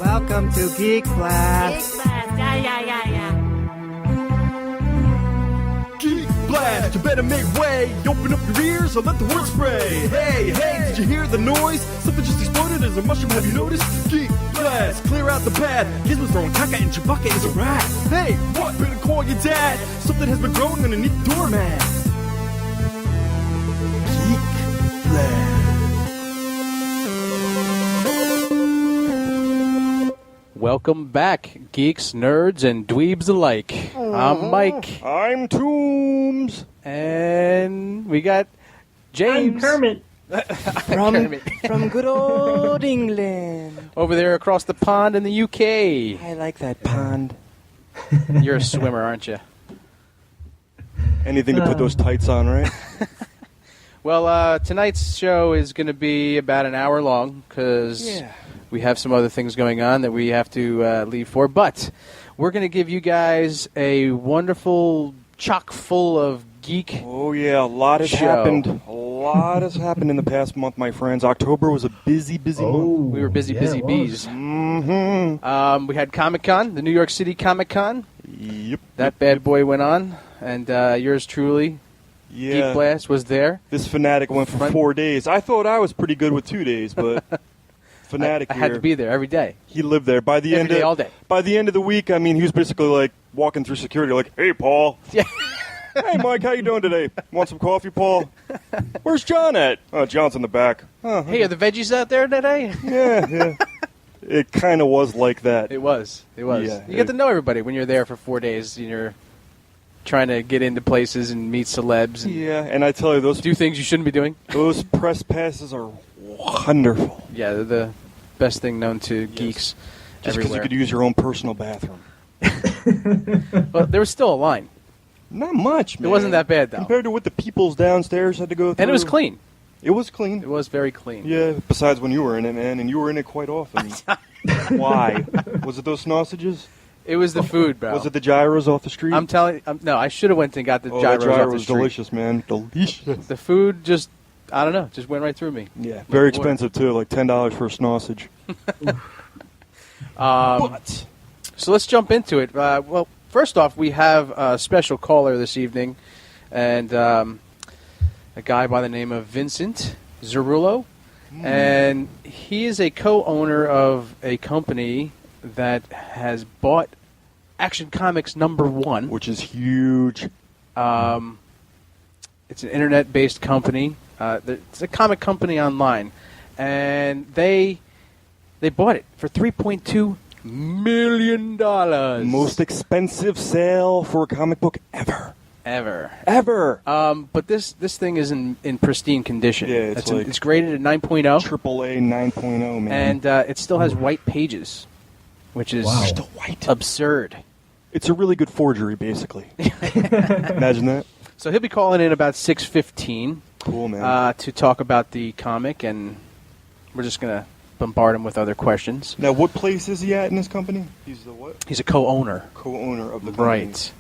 Welcome to Geek Blast. Geek Blast, yeah. Geek Blast, you better make way. Open up your ears and let the word spray. Hey, did you hear the noise? Something just exploded as a mushroom, have you noticed? Geek Blast, clear out the pad. Gizmo throwing caca and Chewbacca is a rat. Hey, what? Better call your dad. Something has been growing underneath the doormat. Geek Blast. Welcome back, geeks, nerds, and dweebs alike. I'm Mike. I'm Tombs. And we got James. I'm Kermit. From good old England. Over there across the pond in the UK. I like that pond. You're a swimmer, aren't you? Anything to put those tights on, right? Well, tonight's show is going to be about an hour long because we have some other things going on that we have to leave for. But we're going to give you guys a wonderful chock full of geek. Oh, yeah, a lot has happened. A lot has happened in the past month, my friends. October was a busy month. We were busy bees. Mm-hmm. We had Comic Con, the New York City Comic Con. Yep. That bad boy went on, and yours truly, Geek Blast, was there. This fanatic went for 4 days. I thought I was pretty good with 2 days, but fanatic I had to be there every day. He lived there. By the Every day, all day. By the end of the week, I mean, he was basically like walking through security, like, "Hey, Paul." Yeah. "Hey, Mike, how you doing today? Want some coffee, Paul? Where's John at?" "Oh, John's in the back." "Oh, Hey, are the veggies out there today? yeah." It kind of was like that. It was. Yeah, You get to know everybody when you're there for 4 days and you're trying to get into places and meet celebs and Yeah, and I tell you, do things you shouldn't be doing. those press passes are wonderful. Yeah, they're the best thing known to geeks Just because everywhere. you could use your own personal bathroom. Well, there was still a line. Not much, man. It wasn't that bad, though. Compared to what the peoples downstairs had to go through. And it was clean. It was clean. It was very clean. Yeah, besides when you were in it, man, and you were in it quite often. Why? Was it those sausages? It was the food, bro. Was it the gyros off the street? I'm telling you, no, I should have went and got the gyros that gyro off the was street. delicious, man. Delicious. The food just, I don't know, just went right through me. Yeah, very expensive, too, like $10 for a sausage. But So let's jump into it. Well, first off, we have a special caller this evening, and a guy by the name of Vincent Zurzolo, and he is a co-owner of a company that has bought Action Comics #1, which is huge. It's an internet-based company. It's a comic company online, and they bought it for $3.2 million. Most expensive sale for a comic book ever. Ever. But this thing is in pristine condition. Yeah, it's graded at 9.0. AAA 9.0, man. And it still has white pages, which is Still white. absurd. It's a really good forgery, basically. Imagine that. So he'll be calling in about 6:15 Cool, man. to talk about the comic, and we're just going to bombard him with other questions. Now, what place is he at in this company? He's the what? He's a co-owner. Co-owner of the company. Right.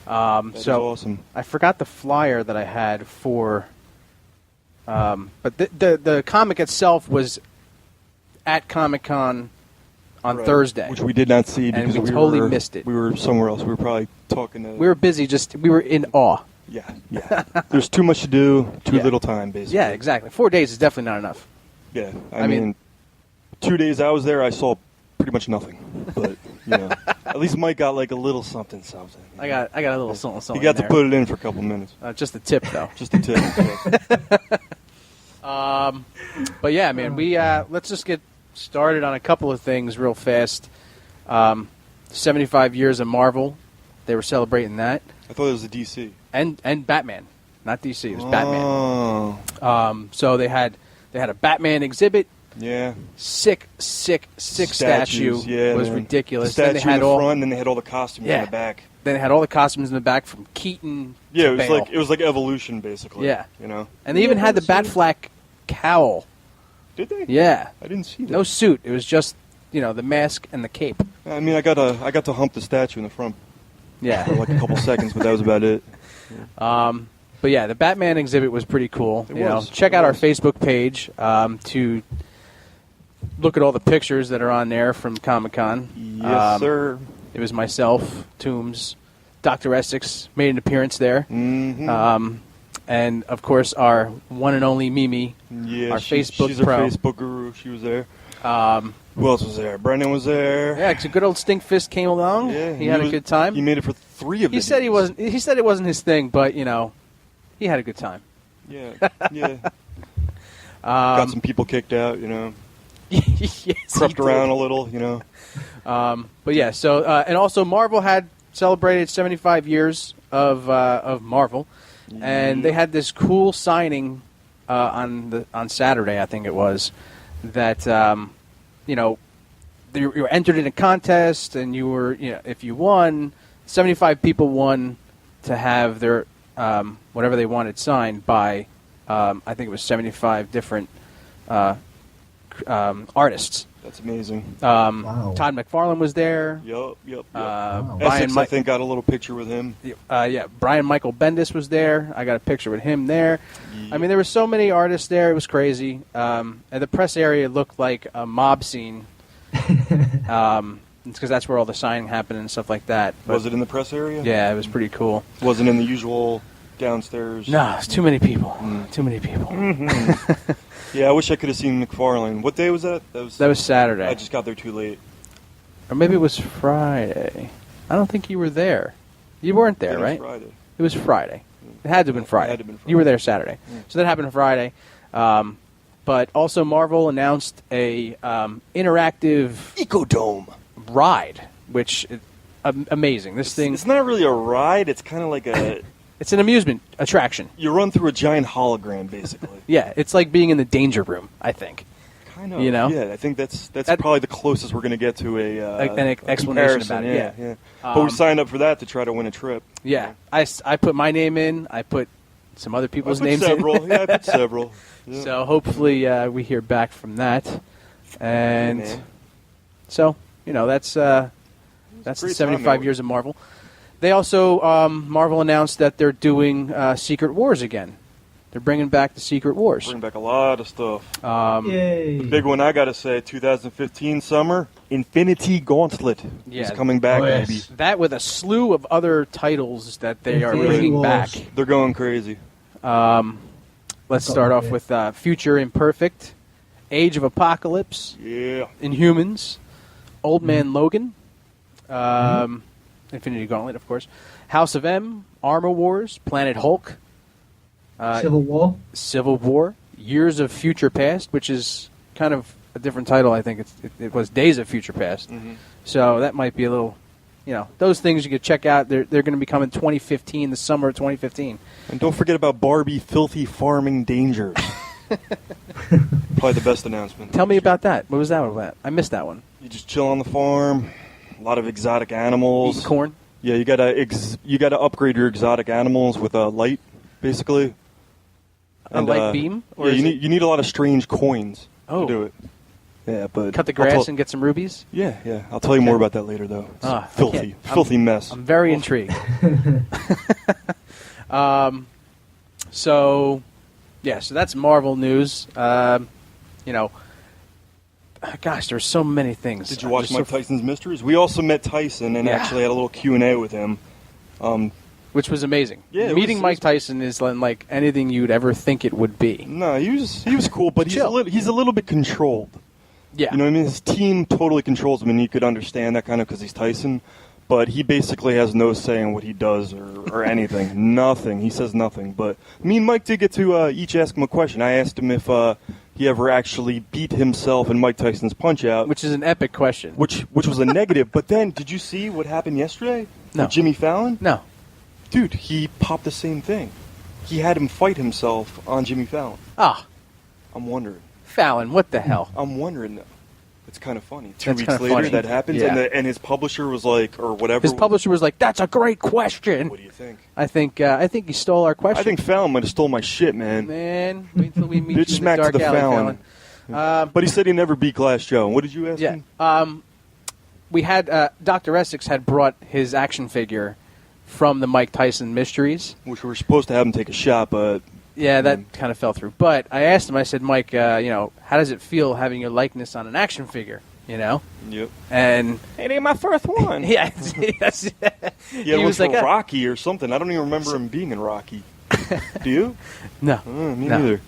That's So awesome. I forgot the flyer that I had for, but the comic itself was at Comic Con on Right. Thursday, Which we did not see because we totally missed it. We were somewhere else. We were probably talking to... we were busy. We were in awe. Yeah. There's too much to do, too Yeah. little time, basically. Yeah, exactly. 4 days is definitely not enough. Yeah. I mean 2 days I was there, I saw pretty much nothing. But, at least Mike got like a little something. I got a little something. He got in to put it in for a couple minutes. just a tip though. Just a tip. But yeah, man, we let's just get started on a couple of things real fast. 75 years of Marvel, they were celebrating that, I thought it was a DC. and Batman, not DC. It was Batman. Oh. So they had a Batman exhibit. Yeah. Sick statue. Yeah, was man. ridiculous. The Then they statue had in the front, and then they had all the costumes Yeah. in the back. Then they had all the costumes in the back from Keaton. Yeah, to it was Bale. like Evolution, basically. Yeah. And they even had the Batfleck cowl. Did they? Yeah. I didn't see that. No suit. It was just the mask and the cape. I mean, I got to hump the statue in the front for Yeah. like a couple seconds, but that was about it. But yeah, the Batman exhibit was pretty cool. It You know, was. check It out our was. Facebook page to look at all the pictures that are on there from Comic Con. Yes, sir. It was myself, Tombs, Dr. Essex made an appearance there. Mm-hmm. And, of course, our one and only Mimi, our Facebook she's pro. our Facebook guru. She was there. Who else was there? Brendan was there. Yeah, a good old Stinkfist came along. Yeah, he had a good time. He made it for 3 of them. He said he wasn't. He said it wasn't his thing, but he had a good time. Yeah, yeah. Got some people kicked out, Yes, crept around a little, But yeah, so and also Marvel had celebrated 75 years of Marvel, and they had this cool signing on Saturday, I think it was, that you were entered in a contest, and you were if you won, 75 people won to have their whatever they wanted signed by I think it was 75 different artists. That's amazing. Wow. Todd McFarlane was there. Yep. Wow. Essex, I think, got a little picture with him. Brian Michael Bendis was there. I got a picture with him there. Yeah. I mean, there were so many artists there. It was crazy. And the press area looked like a mob scene. Because that's where all the signing happened and stuff like that. But, Was it in the press area? Yeah, it was pretty cool. Wasn't in the usual downstairs? No, it's too many people. Too many people. Mm-hmm. Yeah, I wish I could have seen McFarlane. What day was that? That was Saturday. I just got there too late. Or maybe it was Friday. I don't think you were there. You weren't there, It was right? Friday. It was Friday. It had to have been Friday. It had to have been Friday. You were there Saturday. Yeah. So that happened Friday. But also Marvel announced a interactive Ecodome. ride, which is amazing. This thing, It's not really a ride. It's kind of like a... it's an amusement attraction. You run through a giant hologram, basically. Yeah, it's like being in the danger room, I think. Kind of. Yeah, I think that's probably the closest we're going to get to An a explanation comparison, about it, yeah. But we signed up for that to try to win a trip. Yeah, I put my name in. I put some other people's names several. in. Yeah, I put several. Yeah. So hopefully we hear back from that. And man. so, that's the great 75 time, years of Marvel. They also, Marvel announced that they're doing Secret Wars again. They're bringing back the Secret Wars. Bring back a lot of stuff. Yay. The big one I got to say, 2015 summer, Infinity Gauntlet is coming back, baby. That with a slew of other titles that they are Infinity bringing Wars. back. They're going crazy. Let's start off with Future Imperfect, Age of Apocalypse, Yeah. Inhumans, Old Man Logan, Infinity Gauntlet, of course, House of M, Armor Wars, Planet Hulk, Civil War, Years of Future Past, which is kind of a different title. I think it was Days of Future Past. Mm-hmm. So that might be a little, those things you could check out. They're going to be coming 2015, the summer of 2015. And don't forget about Barbie Filthy Farming Dangers. Probably the best announcement. Tell me about that. What was that about? I missed that one. You just chill on the farm. A lot of exotic animals. Eating corn. Yeah, you gotta upgrade your exotic animals with a light, basically. A light beam? Or Yeah, is you need a lot of strange coins Oh. to do it. Yeah, but cut the grass and get some rubies? Yeah. I'll tell you more about that later, though. It's filthy mess. I'm very intrigued. So that's Marvel news. Gosh, there's so many things. Did you watch Mike Tyson's Mysteries? We also met Tyson and actually had a little Q&A with him. Which was amazing. Yeah, Meeting Mike Tyson is like anything you'd ever think it would be. No, he was cool, but he's a little bit controlled. Yeah. You know what I mean? His team totally controls him, and you could understand that kind of because he's Tyson. But he basically has no say in what he does or anything. Nothing. He says nothing. But me and Mike did get to each ask him a question. I asked him if he ever actually beat himself in Mike Tyson's Punch-Out. Which is an epic question. Which was a negative. But then, did you see what happened yesterday? No. With Jimmy Fallon? No. Dude, he popped the same thing. He had him fight himself on Jimmy Fallon. Ah. I'm wondering. Fallon, what the hell? I'm wondering, though. It's kind of funny. Two That's weeks kinda later, funny. that happens, Yeah. and his publisher was like, or whatever. His publisher was like, "That's a great question." What do you think? I think he stole our question. I think Fallon might have stole my shit, man. Man, wait till we meet you in Bitch the smack to dark the alley, Fallon. But he said he never beat Glass Joe. What did you ask him? We had Dr. Essex had brought his action figure from the Mike Tyson Mysteries. Which we were supposed to have him take a shot, but Yeah, that kind of fell through. But I asked him, I said, Mike, how does it feel having your likeness on an action figure? Yep. And it ain't my first one. yeah, He was like Rocky or something. I don't even remember him being in Rocky. Do you? No. Me neither.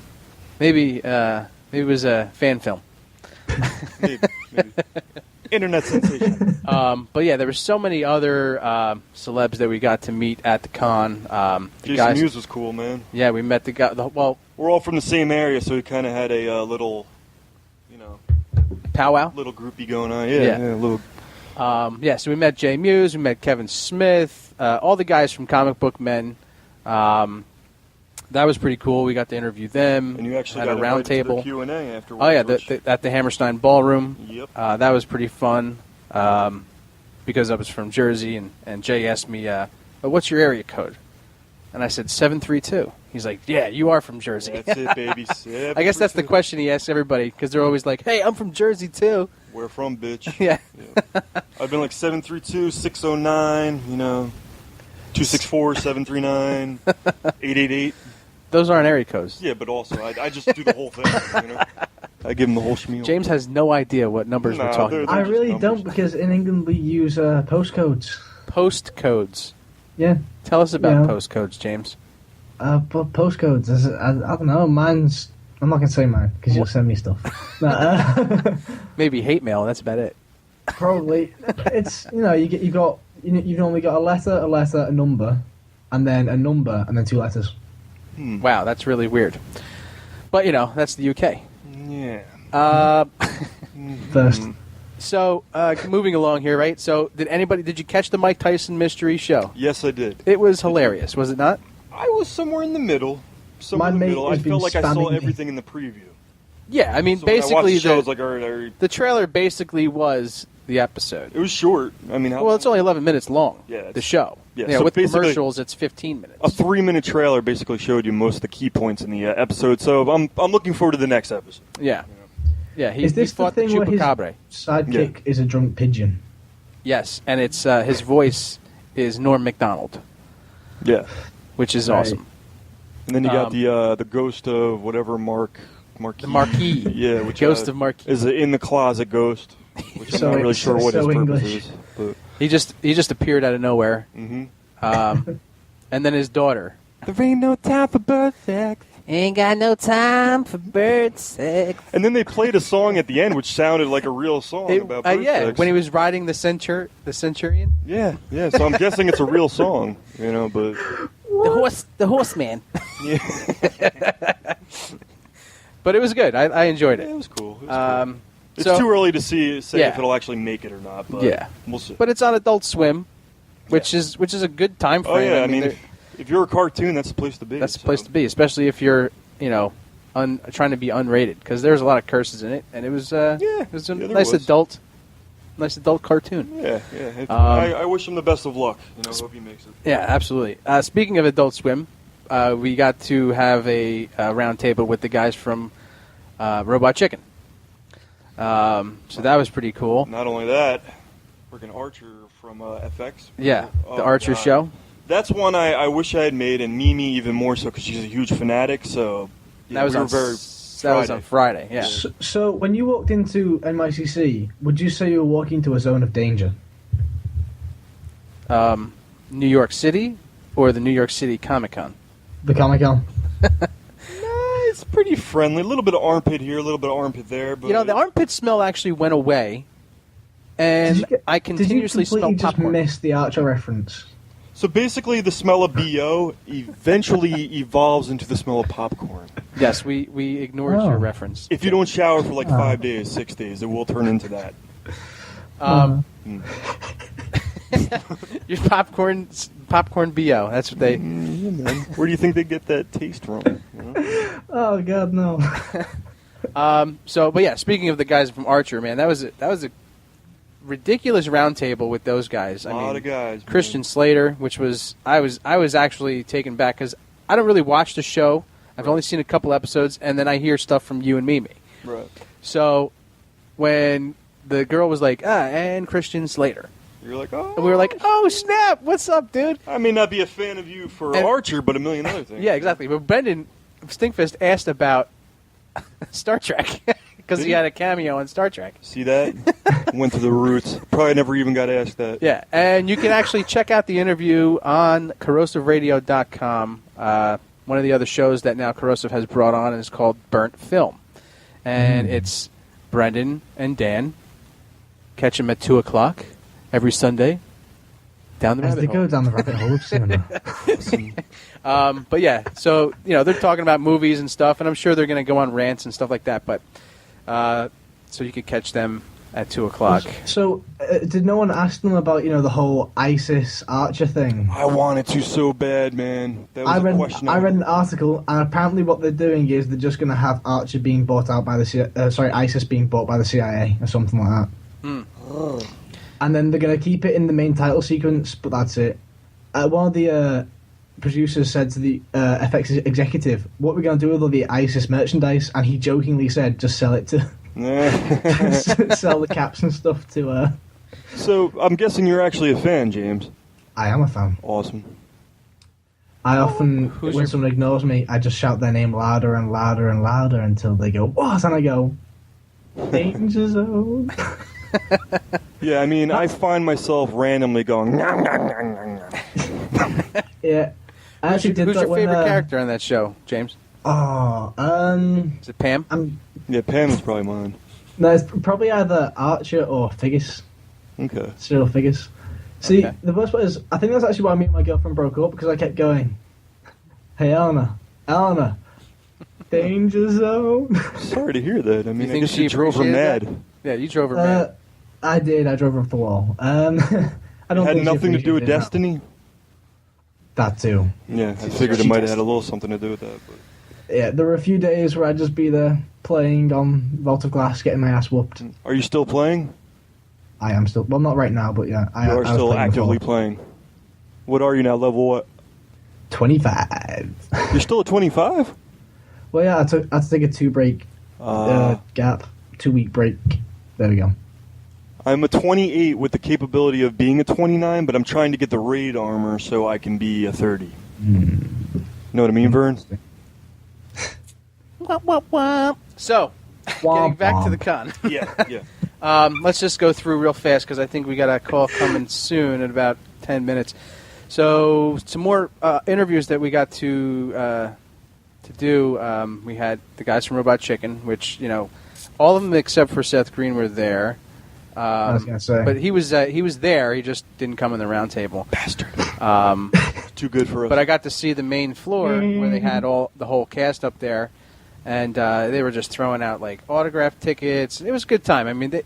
Maybe it was a fan film. Maybe. Internet sensation. But yeah, there were so many other celebs that we got to meet at the con. Jason Mewes was cool, man. Yeah, we met the guy. Well, we're all from the same area, so we kind of had a little, powwow, little groupie going on. Yeah, a little. So we met Jay Mewes, we met Kevin Smith, all the guys from Comic Book Men. That was pretty cool. We got to interview them. And you actually had got a round table. To the Q&A afterwards. Oh yeah, at the Hammerstein Ballroom. Yep. That was pretty fun because I was from Jersey, and Jay asked me, "What's your area code?" And I said 732. He's like, "Yeah, you are from Jersey." That's it, baby. I guess that's the question he asks everybody because they're always like, "Hey, I'm from Jersey too." Where from, bitch? Yeah. I've been like 732, 609, 264, 739, 888. Those aren't area codes. Yeah, but also I just do the whole thing. I give him the whole spiel. James has no idea what numbers we're talking about. I really don't, because in England we use postcodes. Postcodes. Yeah. Tell us about postcodes, James. But postcodes, I don't know. Mine's. I'm not gonna say mine because you'll send me stuff. Maybe hate mail. That's about it. Probably. It's you've normally got a letter, a number, and then a number, and then two letters. Wow, that's really weird. But that's the UK. Yeah. First. So moving along here, right? So did you catch the Mike Tyson mystery show? Yes, I did. It was hilarious, was it not? I was somewhere in the middle. My mate I has been felt like I saw spamming me. everything in the preview. Yeah, I mean, So when I watched basically the show, I was like, all right. the trailer basically was the episode. It was short. I mean, It's only 11 minutes long. Yeah, the show. Yeah, so with basically commercials, it's 15 minutes. A 3-minute trailer basically showed you most of the key points in the episode. So I'm looking forward to the next episode. Yeah. Yeah, Is this he fought the thing where his Chupacabra. sidekick is a drunk pigeon? Yes, and it's his voice is Norm Macdonald. Yeah. Which is Right. awesome. And then you got the ghost of whatever Marquis. The Marquis. Yeah, which Ghost of Marquis. is an in the closet ghost. Which I'm not really sure what his purpose English. is. But. He just appeared out of nowhere. Mm-hmm. And then his daughter. There ain't no time for bird sex. Ain't got no time for bird sex. And then they played a song at the end, which sounded like a real song about bird sex. When he was riding the centurion. Yeah. So I'm guessing it's a real song, but The horseman. yeah. But it was good. I enjoyed it. Yeah, it was cool. Cool. It's so- too early to say Yeah. if it'll actually make it or not. But Yeah. we'll see. But it's on Adult Swim, which is a good time frame. Oh yeah, I mean, they're- if you're a cartoon, that's the place to be. that's the place to be, especially if you're trying to be unrated, because there's a lot of curses in it, and it was it was a there nice was. adult cartoon. Yeah. I wish him the best of luck. Hope he makes it. Yeah, absolutely. Speaking of Adult Swim, we got to have a round table with the guys from Robot Chicken. So that was pretty cool. Not only that, freaking Archer from FX. Yeah, Oh, the Archer God. show. That's one I wish I had made, and Mimi even more so because she's a huge fanatic. So That was we on were that was on Friday. Yeah. So when you walked into NYCC, would you say you were walking into a zone of danger? New York City or the New York City Comic Con? The Comic Con? It's pretty friendly. A little bit of armpit here, a little bit of armpit there. But The armpit smell actually went away, and I continuously did you smell completely just popcorn. miss the Archer reference? So basically, the smell of BO eventually evolves into the smell of popcorn. Yes, we ignored your reference. If you don't shower for like 5 days, 6 days, it will turn into that. Your popcorn BO. That's what they. Where do you think they get that taste from? Oh God, no! But yeah, speaking of the guys from Archer, man, that was a ridiculous roundtable with those guys. A lot of guys. Christian Slater, which was I was actually taken back because I don't really watch the show. I've only seen a couple episodes, and then I hear stuff from you and Mimi. Right. So when the girl was like, and Christian Slater. You're like, oh. And we were like, oh, snap, what's up, dude? I may not be a fan of you for Archer, but a million other things. Yeah, exactly. But Brendan Stinkfist asked about Star Trek because he had a cameo on Star Trek. See that? Went to the roots. Probably never even got asked that. Yeah, and you can actually check out the interview on corrosiveradio.com. One of the other shows that now Corrosive has brought on is called Burnt Film. And it's Brendan and Dan. Catch them at 2 o'clock every Sunday. Down the As rabbit they hole. go down the rabbit hole of cinema. But yeah, so they're talking about movies and stuff, and I'm sure they're going to go on rants and stuff like that. But so you can catch them at 2 o'clock. So, did no one ask them about the whole ISIS Archer thing? I wanted to so bad, man. That was a question. I read an article, and apparently what they're doing is they're just going to have Archer being bought out by the ISIS being bought by the CIA or something like that. And then they're going to keep it in the main title sequence, but that's it. One of the producers said to the FX executive, "What we're going to do with all the ISIS merchandise?" And he jokingly said, "Just sell it to." Sell the caps and stuff to. So I'm guessing you're actually a fan, James. I am a fan. Awesome. I often, when someone ignores me, I just shout their name louder and louder and louder until they go, "What?" And I go, "Danger zone." Yeah, I mean, I find myself randomly going, "Nom, nom, nom, nom, nom." Yeah. I Who's your favorite character on that show, James? Is it Pam? Yeah, Pam is probably mine. No, it's probably either Archer or Figgis. Okay. Cyril Figgis. See, the worst part is, I think that's actually why me and my girlfriend broke up, because I kept going, "Hey, Eleanor, danger zone." Sorry to hear that. I mean, I guess she you drove her appreciated mad. Yeah, you drove her mad. I did. I drove her off the wall. I don't It had think nothing to do with appreciated Destiny? That too. Yeah, I figured it might have had a little something to do with that. But. Yeah, there were a few days where I'd just be there playing on Vault of Glass, getting my ass whooped. Are you still playing? I am still. Well, not right now, but yeah. You are still actively playing. What are you now? Level what? 25. You're still at 25? Well, yeah, I had to take a 2-break gap. 2-week break. There we go. I'm a 28 with the capability of being a 29, but I'm trying to get the raid armor so I can be a 30. Know what I mean, Vern? So, getting back to the con. Yeah. Let's just go through real fast because I think we got a call coming soon in about 10 minutes. So, some more interviews that we got to do. We had the guys from Robot Chicken, which, all of them except for Seth Green were there. I was going to say. But he was there. He just didn't come in the round table. Bastard. Too good for us. But I got to see the main floor where they had the whole cast up there, and they were just throwing out like autograph tickets. It was a good time. I mean,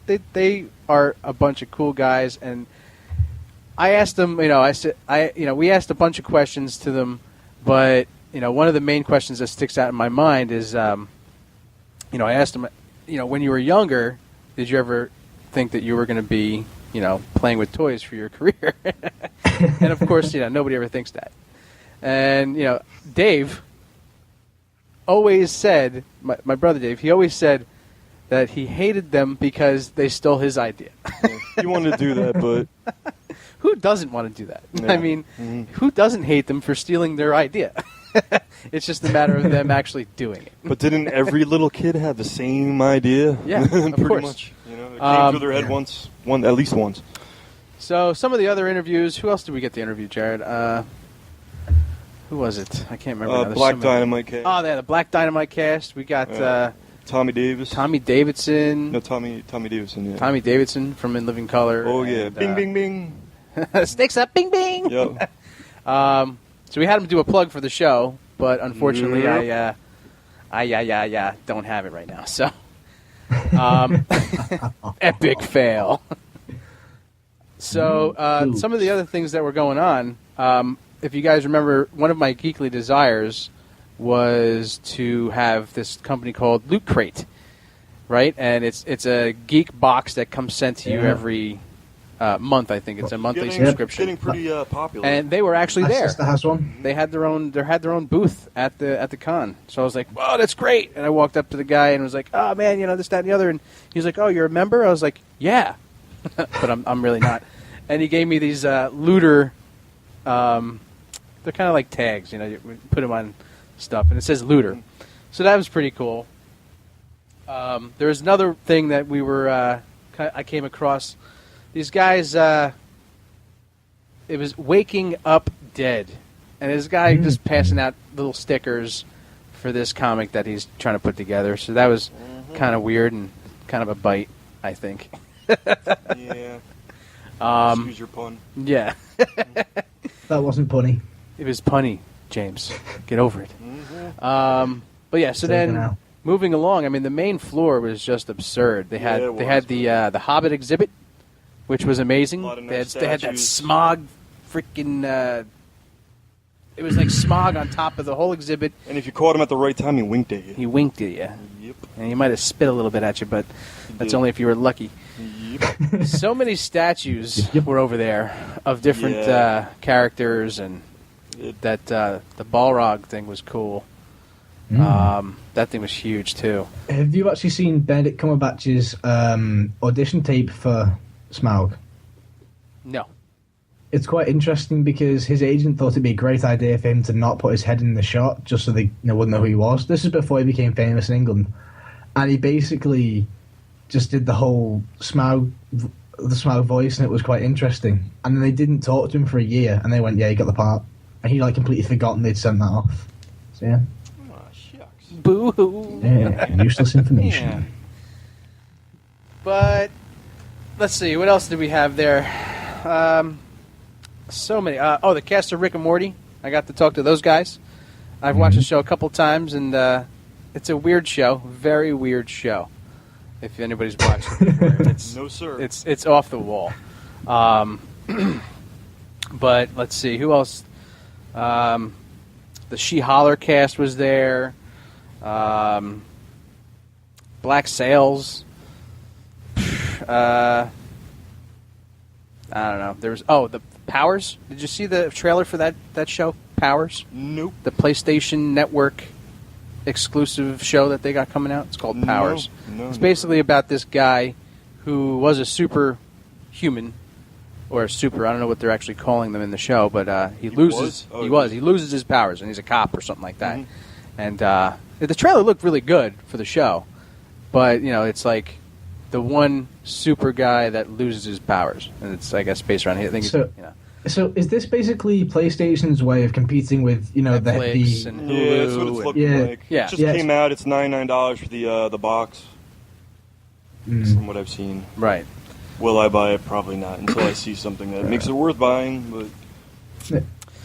they are a bunch of cool guys, and I asked them. We asked a bunch of questions to them, but one of the main questions that sticks out in my mind is, I asked them, when you were younger, did you ever think that you were going to be, playing with toys for your career? And of course, nobody ever thinks that. And, Dave always said, my brother Dave, he always said that he hated them because they stole his idea. Yeah, he wanted to do that, but... Who doesn't want to do that? Yeah. I mean, who doesn't hate them for stealing their idea? It's just a matter of them actually doing it. But didn't every little kid have the same idea? Yeah, of pretty course. much. It came through their head at least once. So some of the other interviews. Who else did we get to interview, Jared? Who was it? I can't remember. Now. Black Dynamite cast. Oh, yeah, the Black Dynamite cast. We got Tommy Davis. Tommy Davidson. No, Tommy Davidson. Yeah. Tommy Davidson from In Living Color. Oh yeah, and, bing bing bing. Stakes up, bing bing. Yep. So we had him do a plug for the show, but unfortunately, I don't have it right now. So, epic fail. So some of the other things that were going on, if you guys remember, one of my geekly desires was to have this company called Loot Crate, right? And it's a geek box that comes sent to you every month. I think it's a monthly subscription. Getting pretty popular. And they were actually there. My sister has one. They had their own booth at the con. So I was like, "Wow, that's great!" And I walked up to the guy and was like, "Oh man, this, that, and the other." And he was like, "Oh, you're a member?" I was like, "Yeah," but I'm really not. And he gave me these looter. They're kind of like tags, you put them on stuff, and it says looter. So that was pretty cool. There was another thing that I came across. These guys, it was Waking Up Dead. And this guy just passing out little stickers for this comic that he's trying to put together. So that was kind of weird and kind of a bite, I think. Yeah. Excuse your pun. Yeah. That wasn't punny. It was punny, James. Get over it. But yeah, so then moving along, I mean, the main floor was just absurd. They had the Hobbit exhibit, which was amazing. They had that smog freaking... it was like smog on top of the whole exhibit. And if you caught him at the right time, he winked at you. He winked at you. Yep. And he might have spit a little bit at you, but that's only if you were lucky. Yep. So many statues were over there of different characters, and that the Balrog thing was cool. That thing was huge, too. Have you actually seen Benedict Cumberbatch's audition tape for Smaug? No. It's quite interesting because his agent thought it'd be a great idea for him to not put his head in the shot just so they wouldn't know who he was. This is before he became famous in England. And he basically just did the whole Smaug voice, and it was quite interesting. And then they didn't talk to him for a year, and they went, yeah, he got the part. And he completely forgotten they'd sent that off. So yeah. Oh, shucks. Boo-hoo. Yeah, useless information. Yeah. But, let's see, what else did we have there? So many. The cast of Rick and Morty. I got to talk to those guys. I've watched the show a couple times, and it's a weird show. Very weird show. If anybody's watched it. No, sir. It's off the wall. But let's see. Who else? The She-Holler cast was there. Black Sails. I don't know. There was the Powers. Did you see the trailer for that show, Powers? Nope. The PlayStation Network exclusive show that they got coming out. It's called Powers. No, it's basically about this guy who was a superhuman, or a super. I don't know what they're actually calling them in the show, but he loses. Was? He loses his powers, and he's a cop or something like that. And the trailer looked really good for the show, but it's like the one super guy that loses his powers, and it's, I guess, based around here. I think So is this basically PlayStation's way of competing with Netflix and Hulu? Yeah, that's what it's looking like. Yeah. It just came out. It's $99 for the box. From what I've seen. Right. Will I buy it? Probably not until I see something that makes it worth buying. But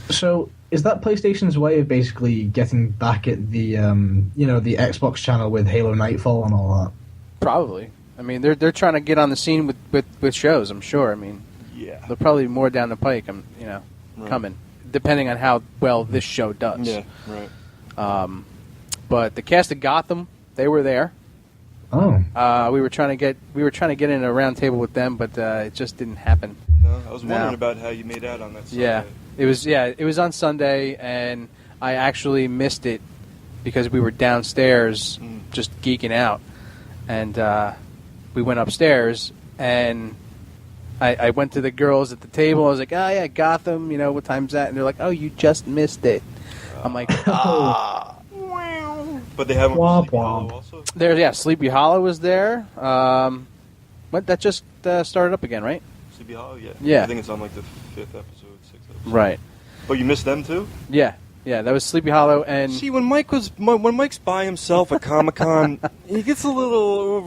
so is that PlayStation's way of basically getting back at the the Xbox channel with Halo Nightfall and all that? Probably. I mean, they're trying to get on the scene with shows. I'm sure. I mean, yeah, they'll probably be more down the pike. Coming, depending on how well this show does. Yeah, right. But the cast of Gotham, they were there. Oh. We were trying to get in a round table with them, but it just didn't happen. No, I was wondering about how you made out on that Sunday. Yeah, it was on Sunday, and I actually missed it because we were downstairs just geeking out, and we went upstairs, and I went to the girls at the table. I was like, "Oh yeah, Gotham. What time's that?" And they're like, "Oh, you just missed it." I'm like, "Ah." But they haven't. Womp womp. Also? Sleepy Hollow was there. That just started up again, right? Sleepy Hollow, yeah. Yeah. I think it's on like the 5th episode, 6th episode. Right. But you missed them too? Yeah, that was Sleepy Hollow, and see, when Mike's by himself at Comic Con, he gets a little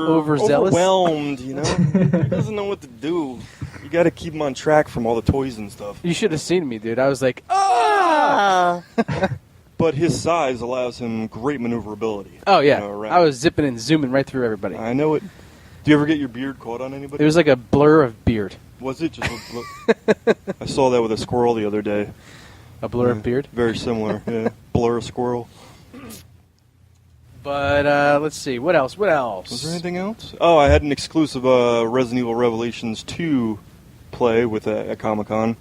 overzealous, overwhelmed. He doesn't know what to do. You got to keep him on track from all the toys and stuff. You should have seen me, dude. I was like, ah! But his size allows him great maneuverability. Oh yeah, I was zipping and zooming right through everybody. I know it. Do you ever get your beard caught on anybody? It was like a blur of beard. Was it just a blur? I saw that with a squirrel the other day. A blur of beard? Very similar, yeah. Blur squirrel. But, let's see. What else? Was there anything else? Oh, I had an exclusive Resident Evil Revelations 2 play with at Comic Con.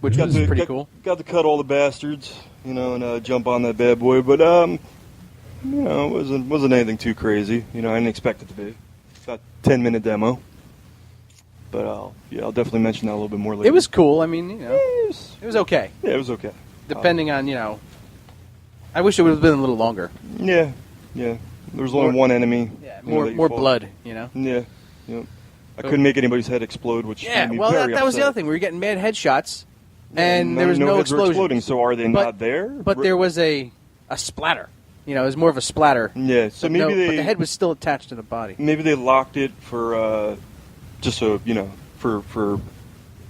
Which was pretty cool. Got to cut all the bastards, and jump on that bad boy. But, it wasn't anything too crazy. I didn't expect it to be. About 10-minute demo. But I'll definitely mention that a little bit more later. It was cool. I mean, it was okay. Yeah, it was okay. Depending on, I wish it would have been a little longer. Yeah. There was only one enemy. Yeah, more blood, you know? Yeah. I couldn't make anybody's head explode, which made me very that was the upset. other thing. We were getting mad headshots, and there was no heads were explosion. exploding, so are they not there? But there was a splatter. You know, it was more of a splatter. Yeah, so but maybe but the head was still attached to the body. Maybe they locked it for just so for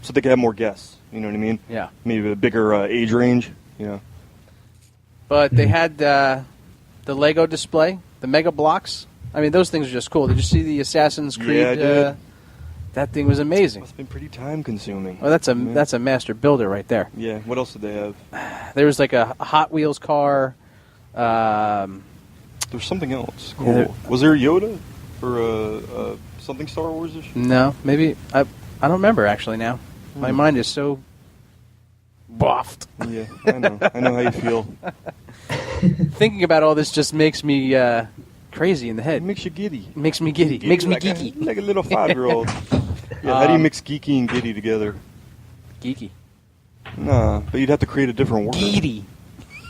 so they could have more guests. You know what I mean? Yeah. Maybe a bigger age range. But they had the Lego display, the Mega Blocks. I mean, those things are just cool. Did you see the Assassin's Creed? Yeah, I did. That thing was amazing. Must have been pretty time consuming. Well, that's a master builder right there. Yeah. What else did they have? There was like a Hot Wheels car. There's something else. Cool. Yeah, was there Yoda or something Star Wars-ish? No, maybe I don't remember actually now. My mind is so boffed. Yeah, I know how you feel. Thinking about all this just makes me crazy in the head. It makes you giddy. Makes me giddy. Makes me geeky. Like a little 5-year-old. Yeah, how do you mix geeky and giddy together? Geeky. Nah, but you'd have to create a different word. Giddy.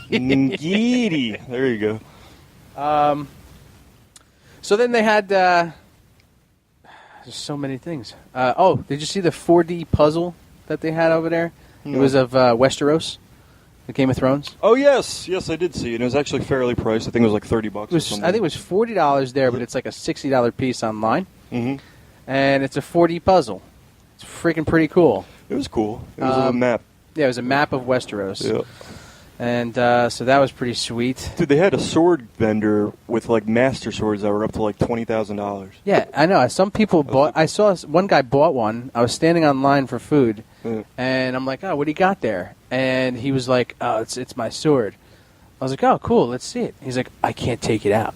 Giddy. There you go. So then they had there's so many things. Did you see the 4D puzzle that they had over there? No. It was of Westeros, the Game of Thrones. Oh yes, I did see it. It was actually fairly priced. I think it was like $30 or something. I think it was $40 there, but it's like a $60 piece online. Mm-hmm. And it's a 4D puzzle. It's freaking pretty cool. It was cool. It was a map. Yeah, it was a map of Westeros. Yeah. And so that was pretty sweet. Dude, they had a sword vendor with like master swords that were up to like $20,000. Yeah, I know. Some people bought. I saw one guy bought one. I was standing online for food, and I'm like, "Oh, what do you got there?" And he was like, "Oh, it's my sword." I was like, "Oh, cool. Let's see it." He's like, "I can't take it out."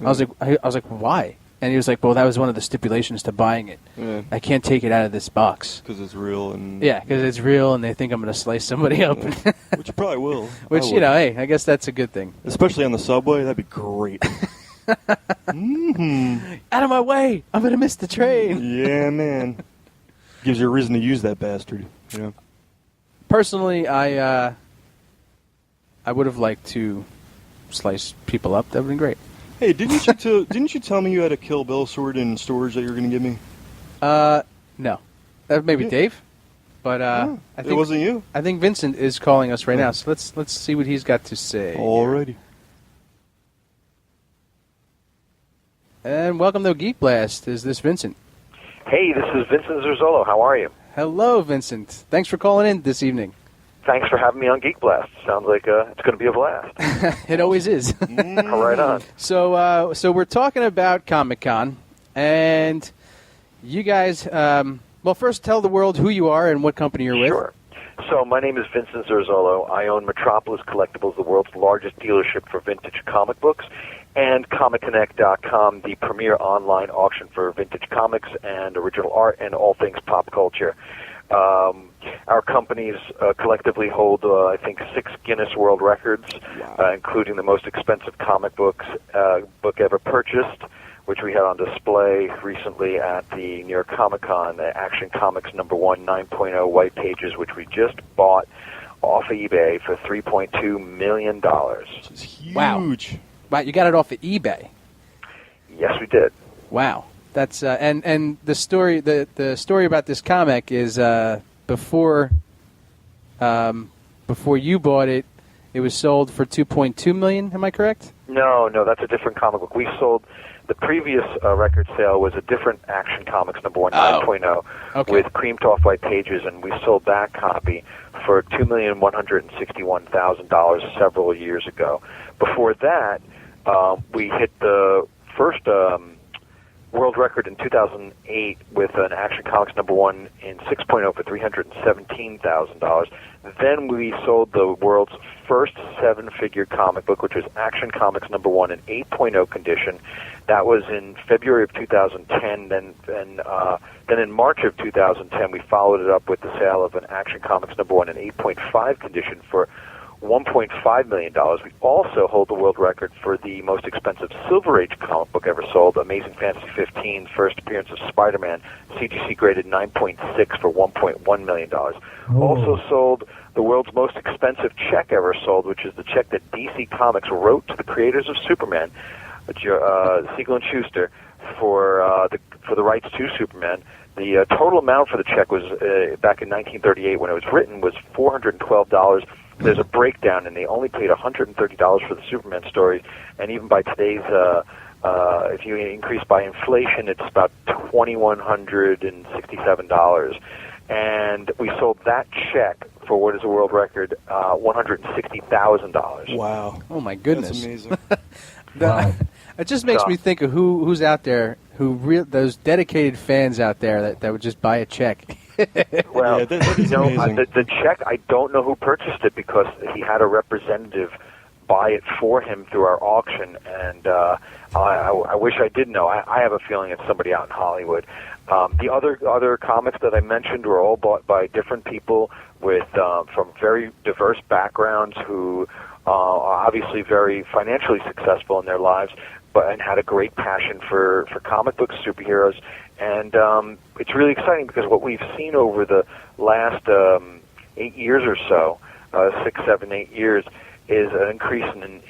I was like, "Why?" And he was like, "Well, that was one of the stipulations to buying it. Yeah. I can't take it out of this box because it's real." And yeah, because it's real, and they think I'm going to slice somebody up. Which you probably will. Which hey, I guess that's a good thing. Especially on the subway, that'd be great. Mm-hmm. Out of my way! I'm going to miss the train. Yeah, man. Gives you a reason to use that bastard. Personally, I would have liked to slice people up. That would have been great. Hey, didn't you tell me you had a Kill Bill sword in storage that you were going to give me? No. That may be Dave. But I think it wasn't you. I think Vincent is calling us right now, so let's see what he's got to say. Alrighty. And welcome to Geek Blast. Is this Vincent? Hey, this is Vincent Zurzolo. How are you? Hello, Vincent. Thanks for calling in this evening. Thanks for having me on Geek Blast. Sounds like it's going to be a blast. It always is. Right on. So we're talking about Comic Con, and you guys. Well, first tell the world who you are and what company you're with. Sure. So my name is Vincent Zurzolo. I own Metropolis Collectibles, the world's largest dealership for vintage comic books, and ComicConnect.com, the premier online auction for vintage comics and original art and all things pop culture. Our companies collectively hold, I think, 6 Guinness World Records, including the most expensive comic book ever purchased, which we had on display recently at the New York Comic Con, the Action Comics #1 9.0 white pages, which we just bought off eBay for $3.2 million. Which is huge. Wow, you got it off of eBay. Yes, we did. Wow. That's and the story story about this comic is before you bought it, it was sold for $2.2 million. Am I correct? No, that's a different comic book. We sold the previous record sale was a different Action Comics #1 9.0 with creamed off white pages, and we sold that copy for $2,161,000 several years ago. Before that, we hit the first world record in 2008 with an Action Comics #1 in 6.0 for $317,000. Then we sold the world's first 7-figure comic book, which was Action Comics #1 in 8.0 condition. That was in February of 2010. Then in March of 2010, we followed it up with the sale of an Action Comics #1 in 8.5 condition for $1.5 million. We also hold the world record for the most expensive Silver Age comic book ever sold, Amazing Fantasy 15, first appearance of Spider-Man, CGC graded 9.6 for $1.1 million. Also sold the world's most expensive check ever sold, which is the check that DC Comics wrote to the creators of Superman, Siegel and Schuster, for the rights to Superman. The total amount for the check was, back in 1938 when it was written, was $412. There's a breakdown, and they only paid $130 for the Superman story, and even by today's, if you increase by inflation, it's about $2,167. And we sold that check for what is a world record, $160,000. Wow. Oh, my goodness. That's amazing. Wow. It just makes me think of who's out there, those dedicated fans out there that would just buy a check. Well, yeah, that is amazing. The check, I don't know who purchased it because he had a representative buy it for him through our auction, and I wish I did know. I have a feeling it's somebody out in Hollywood. The other comics that I mentioned were all bought by different people with from very diverse backgrounds who are obviously very financially successful in their lives, and had a great passion for comic books, superheroes, and it's really exciting because what we've seen over the last 8 years or so, 6, 7, 8 years, is an increase in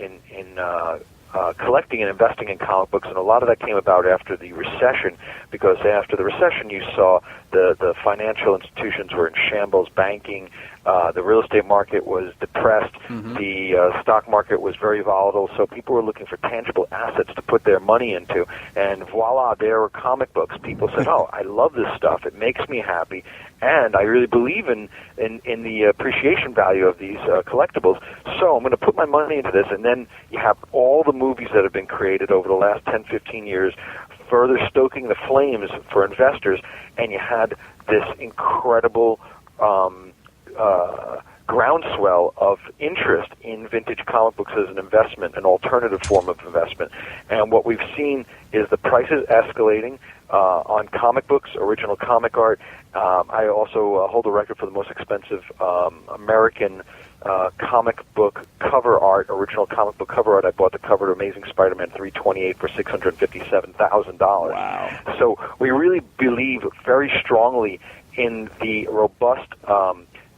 collecting and investing in comic books, and a lot of that came about after the recession, because after the recession you saw the financial institutions were in shambles, banking, the real estate market was depressed, the stock market was very volatile, so people were looking for tangible assets to put their money into, and voila, there were comic books. People said, oh, I love this stuff, it makes me happy, and I really believe in the appreciation value of these collectibles, so I'm going to put my money into this. And then you have all the movies that have been created over the last 10, 15 years, further stoking the flames for investors, and you had this incredible groundswell of interest in vintage comic books as an investment, an alternative form of investment. And what we've seen is the prices escalating on comic books, original comic art. I also hold a record for the most expensive American comic book cover art, original comic book cover art. I bought the cover to Amazing Spider-Man 328 for $657,000. Wow. So we really believe very strongly in the robust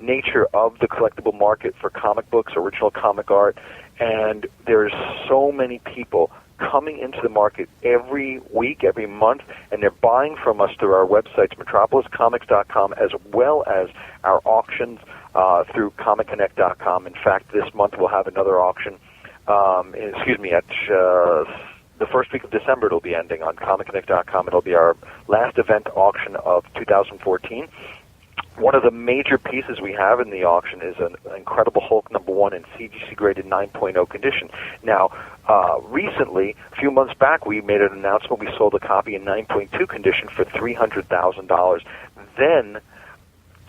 nature of the collectible market for comic books, original comic art, and there's so many people coming into the market every week, every month, and they're buying from us through our websites, metropoliscomics.com, as well as our auctions through ComicConnect.com. In fact, this month we'll have another auction. At the first week of December it'll be ending on ComicConnect.com. It'll be our last event auction of 2014. One of the major pieces we have in the auction is an Incredible Hulk #1 in CGC graded 9.0 condition. Now, recently, a few months back, we made an announcement. We sold a copy in 9.2 condition for $300,000. Then,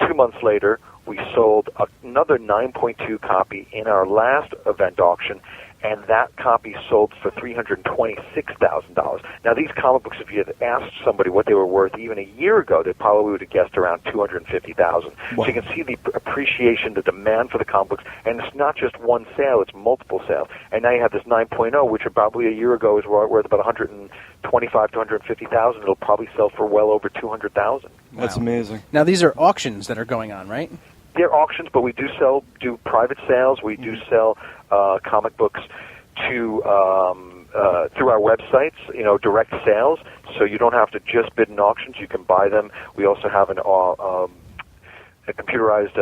2 months later, we sold another 9.2 copy in our last event auction, and that copy sold for $326,000. Now, these comic books, if you had asked somebody what they were worth even a year ago, they probably would have guessed around $250,000. Wow. So you can see the appreciation, the demand for the comic books, and it's not just one sale, it's multiple sales. And now you have this 9.0, which probably a year ago was worth about $125,000 to $150,000. It'll probably sell for well over $200,000. Wow. That's amazing. Now, these are auctions that are going on, right? They're auctions, but we do private sales. We do sell comic books to through our websites, direct sales. So you don't have to just bid in auctions. You can buy them. We also have a computerized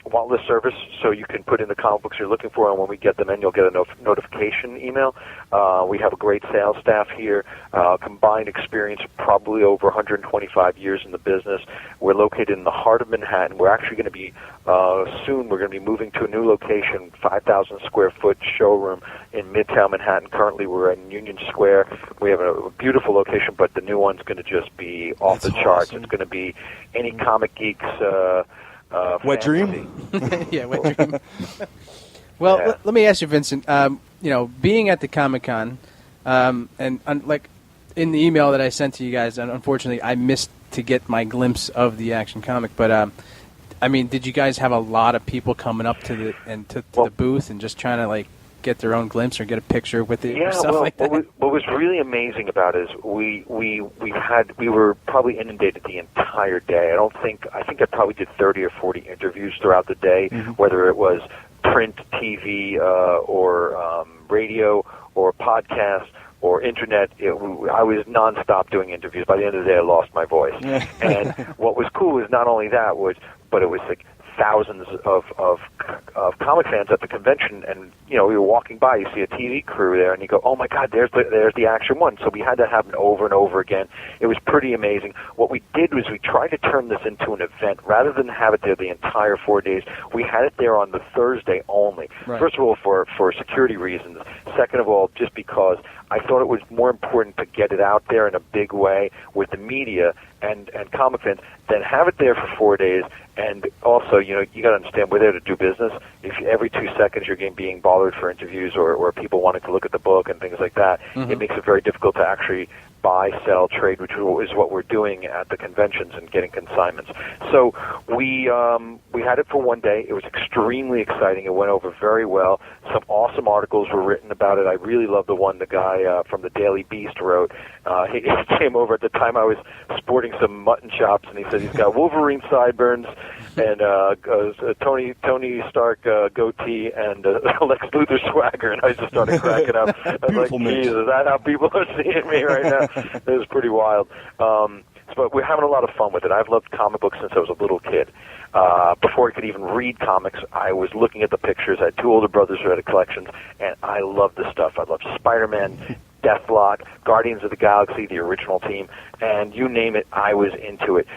want list service, so you can put in the comic books you're looking for, and when we get them in, you'll get a notification email. We have a great sales staff here, combined experience of probably over 125 years in the business. We're located in the heart of Manhattan. We're actually going to be, soon, we're going to be moving to a new location, 5,000 square foot showroom in Midtown Manhattan. Currently, we're in Union Square. We have a beautiful location, but the new one's going to just be off the charts. It's going to be any comic geeks wet dream? Yeah, wet dream. Well, Yeah. let me ask you, Vincent. Being at the Comic Con, and like in the email that I sent to you guys, unfortunately, I missed to get my glimpse of the Action comic. But I mean, did you guys have a lot of people coming up to the booth and just trying to like get their own glimpse or get a picture with it or stuff like that? What was really amazing about it is we were probably inundated the entire day. I think I probably did 30 or 40 interviews throughout the day, whether it was print, TV, or radio, or podcast, or internet. I was nonstop doing interviews. By the end of the day, I lost my voice. And what was cool is not only that, but it was like thousands of comic fans at the convention, and we were walking by, you see a TV crew there, and you go, oh my God, there's the Action One. So we had that happen over and over again. It was pretty amazing. What we did was we tried to turn this into an event rather than have it there the entire 4 days. We had it there on the Thursday only. Right. First of all, for security reasons. Second of all, just because I thought it was more important to get it out there in a big way with the media and comic fans than have it there for 4 days. And also, you got to understand, we're there to do business. If every 2 seconds you're being bothered for interviews or people wanting to look at the book and things like that, it makes it very difficult to actually buy, sell, trade, which is what we're doing at the conventions and getting consignments. So we had it for 1 day. It was extremely exciting. It went over very well. Some awesome articles were written about it. I really love the one the guy from the Daily Beast wrote. He came over at the time I was sporting some mutton chops, and he said he's got Wolverine sideburns and Tony Stark goatee and Lex Luthor swagger, and I just started cracking up. I was like, geez, is that how people are seeing me right now? It was pretty wild. But we're having a lot of fun with it. I've loved comic books since I was a little kid. Before I could even read comics, I was looking at the pictures. I had two older brothers who had collections, and I loved the stuff. I loved Spider-Man, Deathlock, Guardians of the Galaxy, the original team, and you name it, I was into it.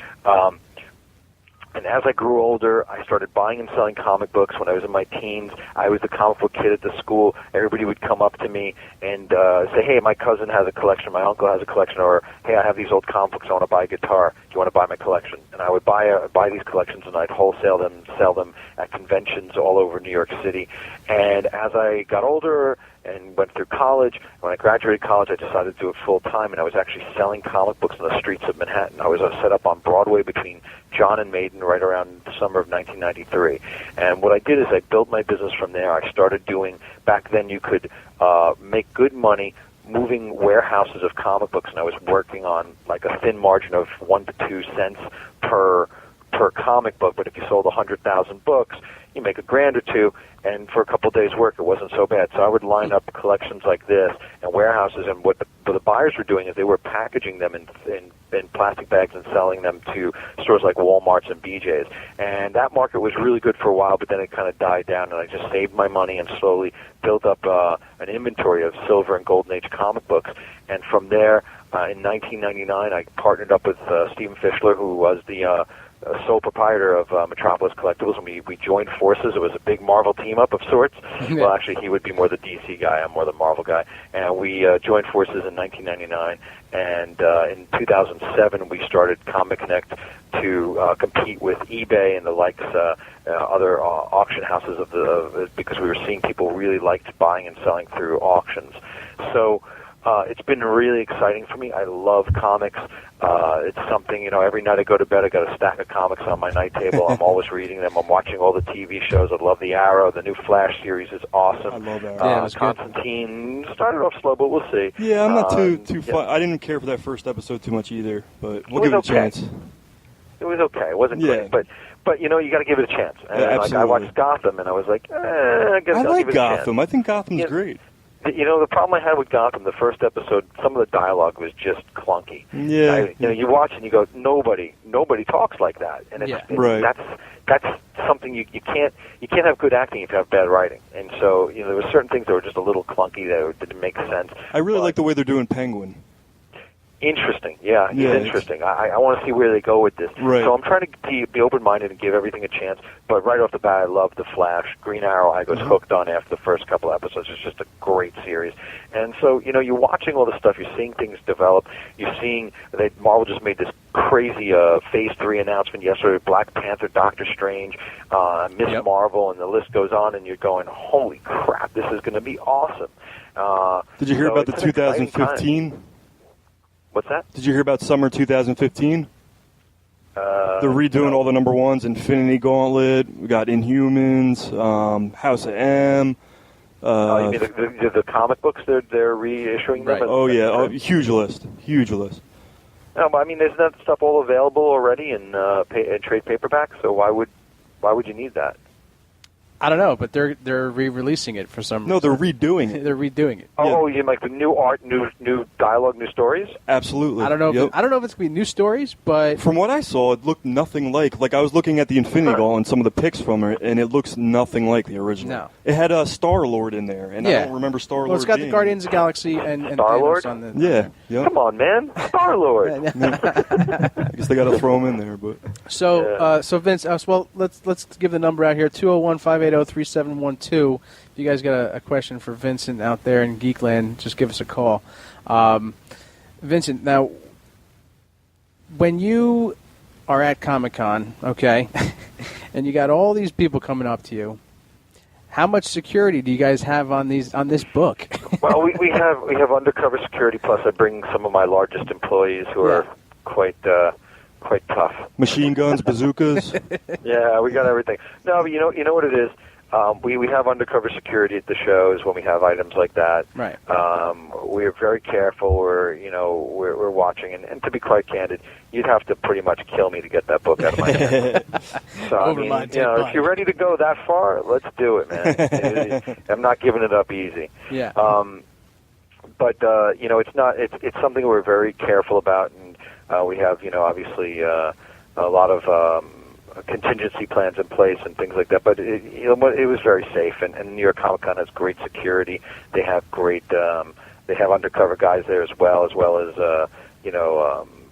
And as I grew older, I started buying and selling comic books. When I was in my teens, I was the comic book kid at the school. Everybody would come up to me and say, hey, my cousin has a collection, my uncle has a collection, or hey, I have these old comic books, I want to buy a guitar. Do you want to buy my collection? And I would buy these collections, and I'd wholesale them and sell them at conventions all over New York City. And as I got older and went through college, when I graduated college, I decided to do it full-time, and I was actually selling comic books on the streets of Manhattan. I was set up on Broadway between John and Maiden right around the summer of 1993. And what I did is I built my business from there. I started doing, back then you could make good money moving warehouses of comic books, and I was working on like a thin margin of 1 to 2 cents per comic book. But if you sold 100,000 books, you make $1,000 or $2,000, and for a couple of days' work, it wasn't so bad. So I would line up collections like this and warehouses, and what the buyers were doing is they were packaging them in plastic bags and selling them to stores like Walmart's and BJ's. And that market was really good for a while, but then it kind of died down, and I just saved my money and slowly built up an inventory of silver and golden age comic books. And from there, in 1999, I partnered up with Stephen Fischler, who was the sole proprietor of Metropolis Collectibles, and we joined forces. It was a big Marvel team-up of sorts. Well, actually, he would be more the DC guy. I'm more the Marvel guy. And we joined forces in 1999, and in 2007, we started Comic Connect to compete with eBay and the likes, other auction houses because we were seeing people really liked buying and selling through auctions. So it's been really exciting for me. I love comics. It's something, every night I go to bed, I got a stack of comics on my night table. I'm always reading them. I'm watching all the TV shows. I love the Arrow. The new Flash series is awesome. I love Arrow. Constantine started off slow, but we'll see. Yeah, I'm not too fun. I didn't care for that first episode too much either, but we'll give it a chance. It was okay. It wasn't great, but you got to give it a chance. And I watched Gotham, and I was like, I guess I'll give it a chance. I like Gotham. I think Gotham's great. The problem I had with Gotham, the first episode, some of the dialogue was just clunky. Yeah. You watch and you go, nobody talks like that, and that's something you can't have good acting if you have bad writing. And so there were certain things that were just a little clunky that didn't make sense. I really like the way they're doing Penguin. Interesting, yeah, he's interesting. I want to see where they go with this. Right. So I'm trying to be open-minded and give everything a chance. But right off the bat, I love The Flash. Green Arrow, I was hooked on after the first couple episodes. It's just a great series. And so, you're watching all this stuff. You're seeing things develop. You're seeing that Marvel just made this crazy Phase 3 announcement yesterday. Black Panther, Doctor Strange, Miss Marvel, and the list goes on. And you're going, holy crap, this is going to be awesome. Did you hear about the 2015? What's that? Did you hear about summer 2015? They're redoing all the number ones, Infinity Gauntlet. We got Inhumans, House of M. You mean the comic books? They're reissuing them. Right. Oh yeah, huge list. No, but I mean, isn't that stuff all available already in trade paperbacks? So why would you need that? I don't know, but they're re-releasing it for some reason. No, they're redoing it. They're redoing it. Oh, you mean like the new art, new dialogue, new stories? Absolutely. I don't know. Yep. I don't know if it's going to be new stories, but From what I saw, it looked nothing like. Like, I was looking at the Infinity Gauntlet and some of the pics from it, and it looks nothing like the original. No. It had a Star-Lord in there, and I don't remember Star-Lord Well, it's got being. the Guardians of the Galaxy and Star-Lord? Thanos on the... Yeah. Yep. Come on, man, Star-Lord. I guess they got to throw him in there, but... So, Vince, well, let's give the number out here: 201-580-3712. If you guys got a question for Vincent out there in Geekland, just give us a call. Vincent, now, when you are at Comic Con, okay, and you got all these people coming up to you, how much security do you guys have on this book? Well, we have undercover security. Plus, I bring some of my largest employees who are quite tough. Machine guns, bazookas. Yeah, we got everything. No, but you know what it is. We have undercover security at the shows when we have items like that. Right. We're very careful. We're watching, and to be quite candid, you'd have to pretty much kill me to get that book out of my hand. So Over my dead body. if you're ready to go that far, let's do it, man. I'm not giving it up easy. Yeah. But it's not. It's something we're very careful about, and we have obviously a lot of contingency plans in place and things like that. But it was very safe, and New York Comic Con has great security. They have great. They have undercover guys there as well as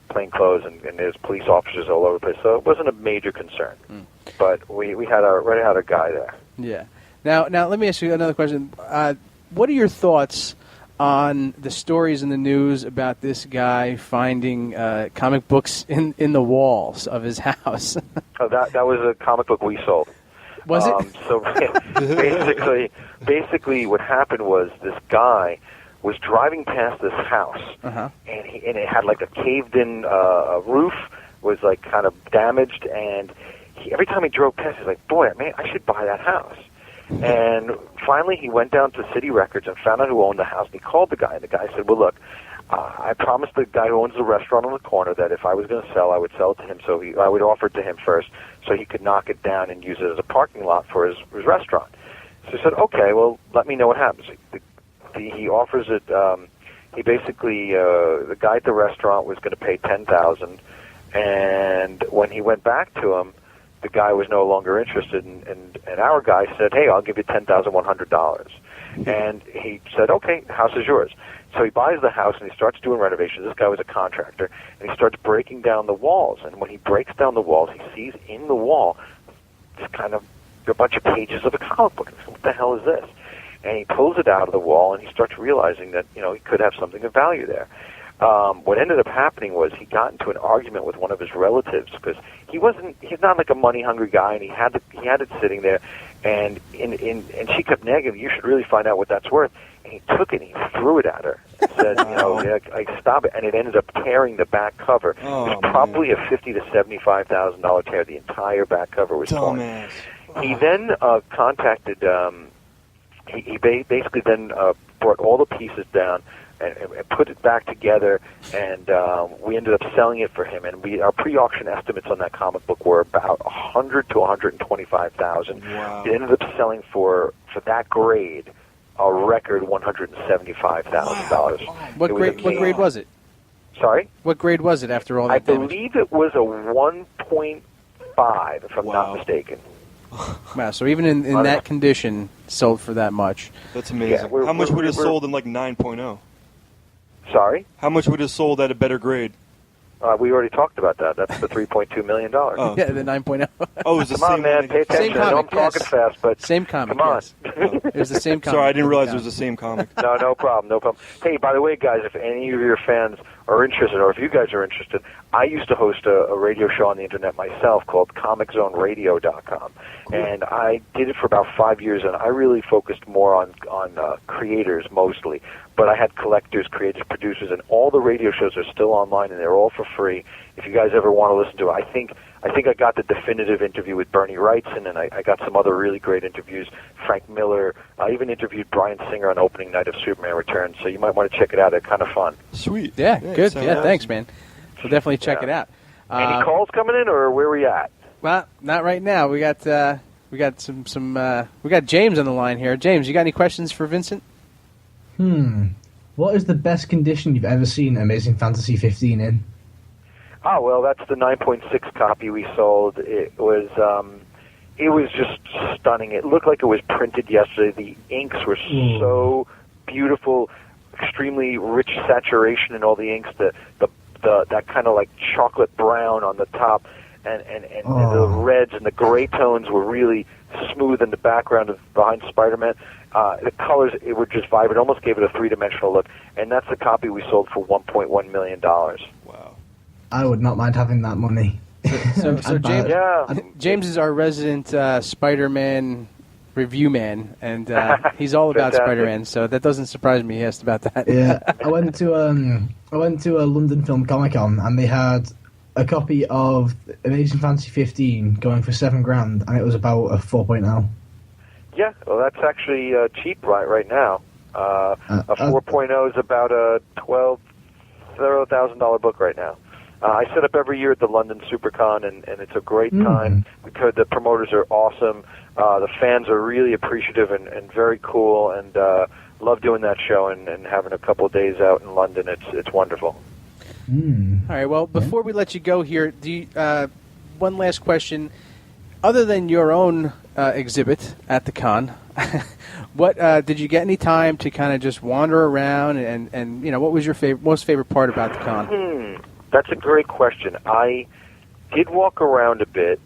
plainclothes, and there's police officers all over the place. So it wasn't a major concern. But we had a guy there. Yeah. Now let me ask you another question. What are your thoughts on the stories in the news about this guy finding comic books in the walls of his house? Oh, that was a comic book we sold. Was it? So basically, what happened was this guy was driving past this house, and it had like a caved-in roof, was like kind of damaged, and every time he drove past, he's like, "Boy, man, I should buy that house." And finally, he went down to City Records and found out who owned the house. And he called the guy, and the guy said, "Well, look, I promised the guy who owns the restaurant on the corner that if I was going to sell, I would sell it to him. So I would offer it to him first, so he could knock it down and use it as a parking lot for his restaurant." So he said, "Okay, well, let me know what happens." He offers it. He basically, the guy at the restaurant was going to pay $10,000, and when he went back to him, the guy was no longer interested, and our guy said, "Hey, I'll give you $10,100." And he said, "Okay, the house is yours." So he buys the house, and he starts doing renovations. This guy was a contractor, and he starts breaking down the walls. And when he breaks down the walls, he sees in the wall this kind of a bunch of pages of a comic book. And what the hell is this? And he pulls it out of the wall, and he starts realizing that he could have something of value there. What ended up happening was he got into an argument with one of his relatives because he's not like a money hungry guy, and he had it sitting there, and she kept nagging him, "You should really find out what that's worth." And he took it and he threw it at her. Said, "Stop it!" And it ended up tearing the back cover. It was probably a $50,000 to $75,000 tear. The entire back cover was torn. He then contacted. He basically then brought all the pieces down and put it back together, and we ended up selling it for him. And our pre-auction estimates on that comic book were about $100,000 to $125,000. Wow. It ended up selling for that grade a record $175,000. Wow. What grade was it? Sorry? What grade was it after all that I damage? believe it was a 1.5, if I'm not mistaken. Wow, so even in that condition, sold for that much. That's amazing. Yeah, How much would it have sold in like 9.0? Sorry? How much would it have sold at a better grade? We already talked about that. That's the $3.2 million. Oh. Yeah, the 9.0. Oh, it was the Come on, same man, one. pay attention. Same comic, I know I'm talking fast, but Same comic, come on. yes. It was the same comic. Sorry, I didn't realize it was the same comic. No problem. Hey, by the way, guys, if any of your fans are interested, or if you guys are interested, I used to host a radio show on the internet myself called ComicZoneRadio.com, and I did it for about 5 years, and I really focused more on creators mostly. But I had collectors, creators, producers, and all the radio shows are still online, and they're all for free. If you guys ever want to listen to it, I think I got the definitive interview with Bernie Wrightson, and I got some other really great interviews. Frank Miller. I even interviewed Bryan Singer on opening night of Superman Returns, so you might want to check it out. They're kind of fun. Sweet. Yeah, good. Yeah, awesome. Thanks, man. We'll definitely check it out. Any calls coming in, or where are we at? Well, not right now. We got we got James on the line here. James, you got any questions for Vincent? What is the best condition you've ever seen Amazing Fantasy 15 in? Oh, well, that's the 9.6 copy we sold. It was just stunning. It looked like it was printed yesterday. The inks were so beautiful, extremely rich saturation in all the inks. That kind of like chocolate brown on the top, and the reds and the gray tones were really smooth in the background behind Spider-Man. The colors, it were just vibrant. Almost gave it a three-dimensional look, and that's the copy we sold for $1.1 million. Wow! I would not mind having that money. So James is our resident Spider-Man review man, and he's all about Spider-Man. So that doesn't surprise me. He asked about that. Yeah, I went to a London Film Comic Con, and they had a copy of Amazing Fantasy 15 going for $7,000, and it was about a 4.0. Yeah, well, that's actually cheap right now. A 4.0 is about a $12,000 book right now. I set up every year at the London SuperCon, and it's a great time because the promoters are awesome. The fans are really appreciative and very cool, and love doing that show and having a couple of days out in London. It's wonderful. All right. Well, before we let you go here, one last question. Other than your own exhibit at the con, what did you get any time to kind of just wander around and what was your most favorite part about the con? That's a great question. I did walk around a bit,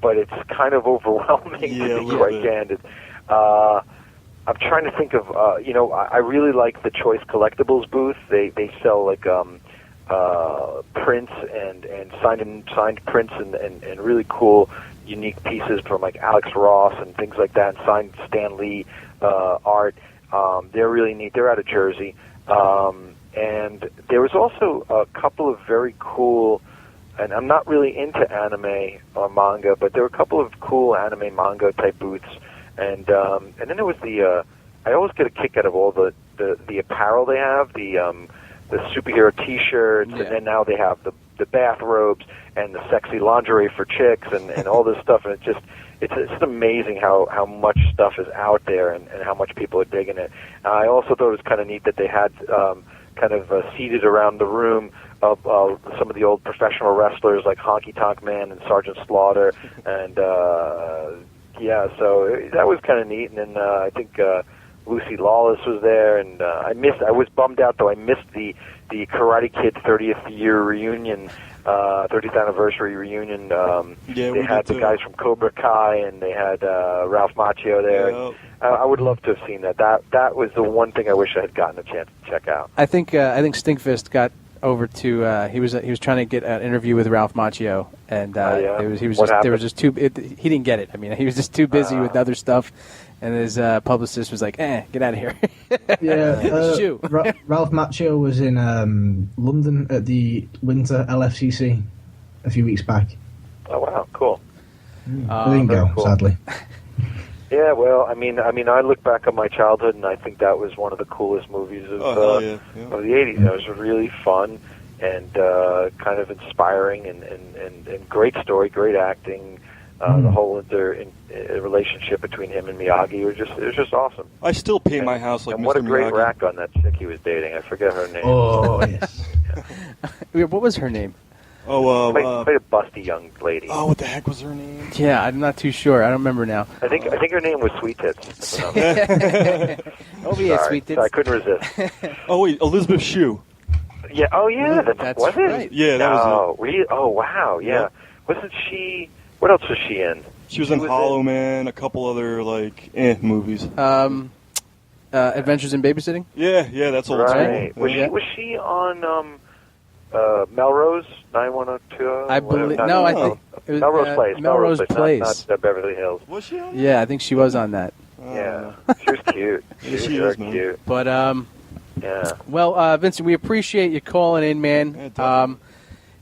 but it's kind of overwhelming to be quite candid. I'm trying to think of, I really like the Choice Collectibles booth. They sell like prints and signed prints and really cool, unique pieces from like Alex Ross and things like that, and signed Stan Lee art. They're really neat. They're out of Jersey. And there was also a couple of very cool, and I'm not really into anime or manga, but there were a couple of cool anime manga type booths. And then there was I always get a kick out of all the apparel they have, the superhero T-shirts, and then now they have the bathrobes and the sexy lingerie for chicks and all this stuff. And it's just amazing how much stuff is out there and how much people are digging it. I also thought it was kind of neat that they had kind of seated around the room of some of the old professional wrestlers like Honky Tonk Man and Sergeant Slaughter, and so that was kind of neat. And then I think Lucy Lawless was there, and I was bummed out though. I missed the Karate Kid 30th year reunion, 30th anniversary reunion. They had the guys from Cobra Kai, and they had Ralph Macchio there. Yeah. I would love to have seen that. That was the one thing I wish I had gotten a chance to check out. I think Stinkfist got over to he was trying to get an interview with Ralph Macchio, and he didn't get it. I mean, he was just too busy with other stuff, and his publicist was like, get out of here. Ralph Macchio was in London at the Winter LFCC a few weeks back. Oh wow, cool. I didn't go, cool. Sadly. Yeah, well, I mean, I look back on my childhood, and I think that was one of the coolest movies of the '80s. It was really fun and kind of inspiring, and great story, great acting. The whole relationship between him and Miyagi it was just awesome. I still paint my house like and Mr. what a great Miyagi. rack on that chick he was dating. I forget her name. Oh yes. What was her name? Quite a busty young lady. Oh, what the heck was her name? Yeah, I'm not too sure. I don't remember now. I think her name was Sweet Tits. Sweet Tits. I couldn't resist. Oh wait, Elizabeth Shue. Yeah. Oh yeah. That's was right. it? Yeah, that was it. Really? Oh wow. Yeah. Wasn't she? What else was she in? She was in Hollow Man, a couple other movies. Adventures in Babysitting. Yeah, that's old school. Right. Was she on Melrose 91020. I believe no. I think it was, Melrose Place. Melrose Place. Not Beverly Hills. Was she on? Yeah, I think she was on that. Yeah, she was cute. She was she very is, man. cute. But Yeah. well, Vincent, we appreciate you calling in, man. Yeah, definitely.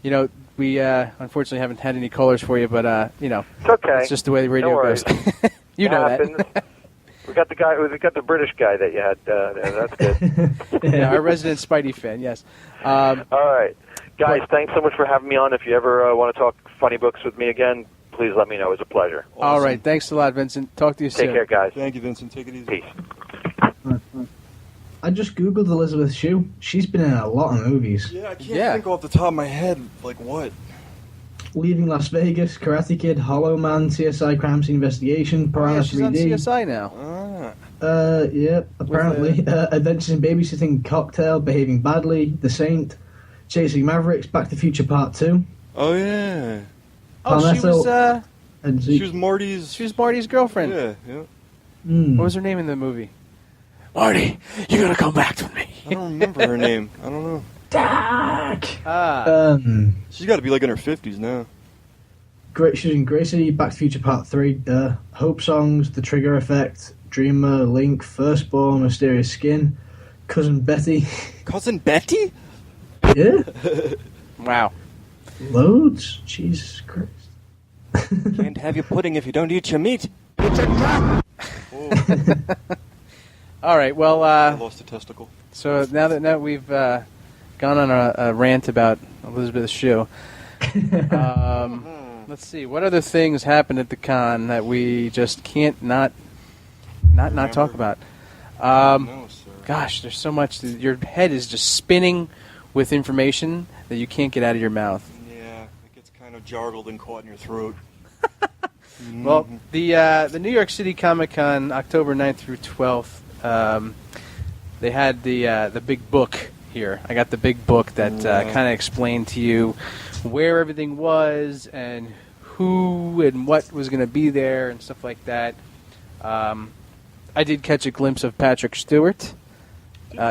You know, we unfortunately haven't had any callers for you, but you know, It's okay. it's just the way the radio No goes. worries. You know happens. that. We got the British guy that you had there. That's good. Yeah, our resident Spidey fan. Yes. All right, guys. Thanks so much for having me on. If you ever want to talk funny books with me again, please let me know. It was a pleasure. Awesome. All right. Thanks a lot, Vincent. Talk to you soon. Take care, guys. Thank you, Vincent. Take it easy. Peace. I just googled Elizabeth Shue. She's been in a lot of movies. Yeah, I can't Yeah. think off the top of my head, like what? Leaving Las Vegas, Karate Kid, Hollow Man, CSI Crime Scene Investigation, Piranha Yeah, she's 3D. on CSI now. Yeah, apparently. Adventures in Babysitting, Cocktail, Behaving Badly, The Saint, Chasing Mavericks, Back to the Future Part 2. Oh yeah, Oh, she was And she was Marty's. Marty's girlfriend. Yeah, yeah. What was her name in the movie? Marty, you gotta come back to me. I don't remember her name. I don't know. She's got to be like in her 50s now. She's in Gracie, Back to the Future Part 3, Hope Songs, The Trigger Effect, Dreamer, Link, Firstborn, Mysterious Skin, Cousin Betty. Cousin Betty? Yeah, Wow. loads. Jesus Christ. Can't have your pudding if you don't eat your meat. All right. Well, I lost a testicle. so now that we've gone on a rant about Elizabeth Shue, let's see what other things happened at the con that we just can't not talk about. No, sir. Gosh, there's so much. Your head is just spinning with information that you can't get out of your mouth. Yeah, it gets kind of jargled and caught in your throat. Well, the New York City Comic Con, October 9th through 12th, they had the big book here. I got the big book that kind of explained to you where everything was and who and what was going to be there and stuff like that. I did catch a glimpse of Patrick Stewart.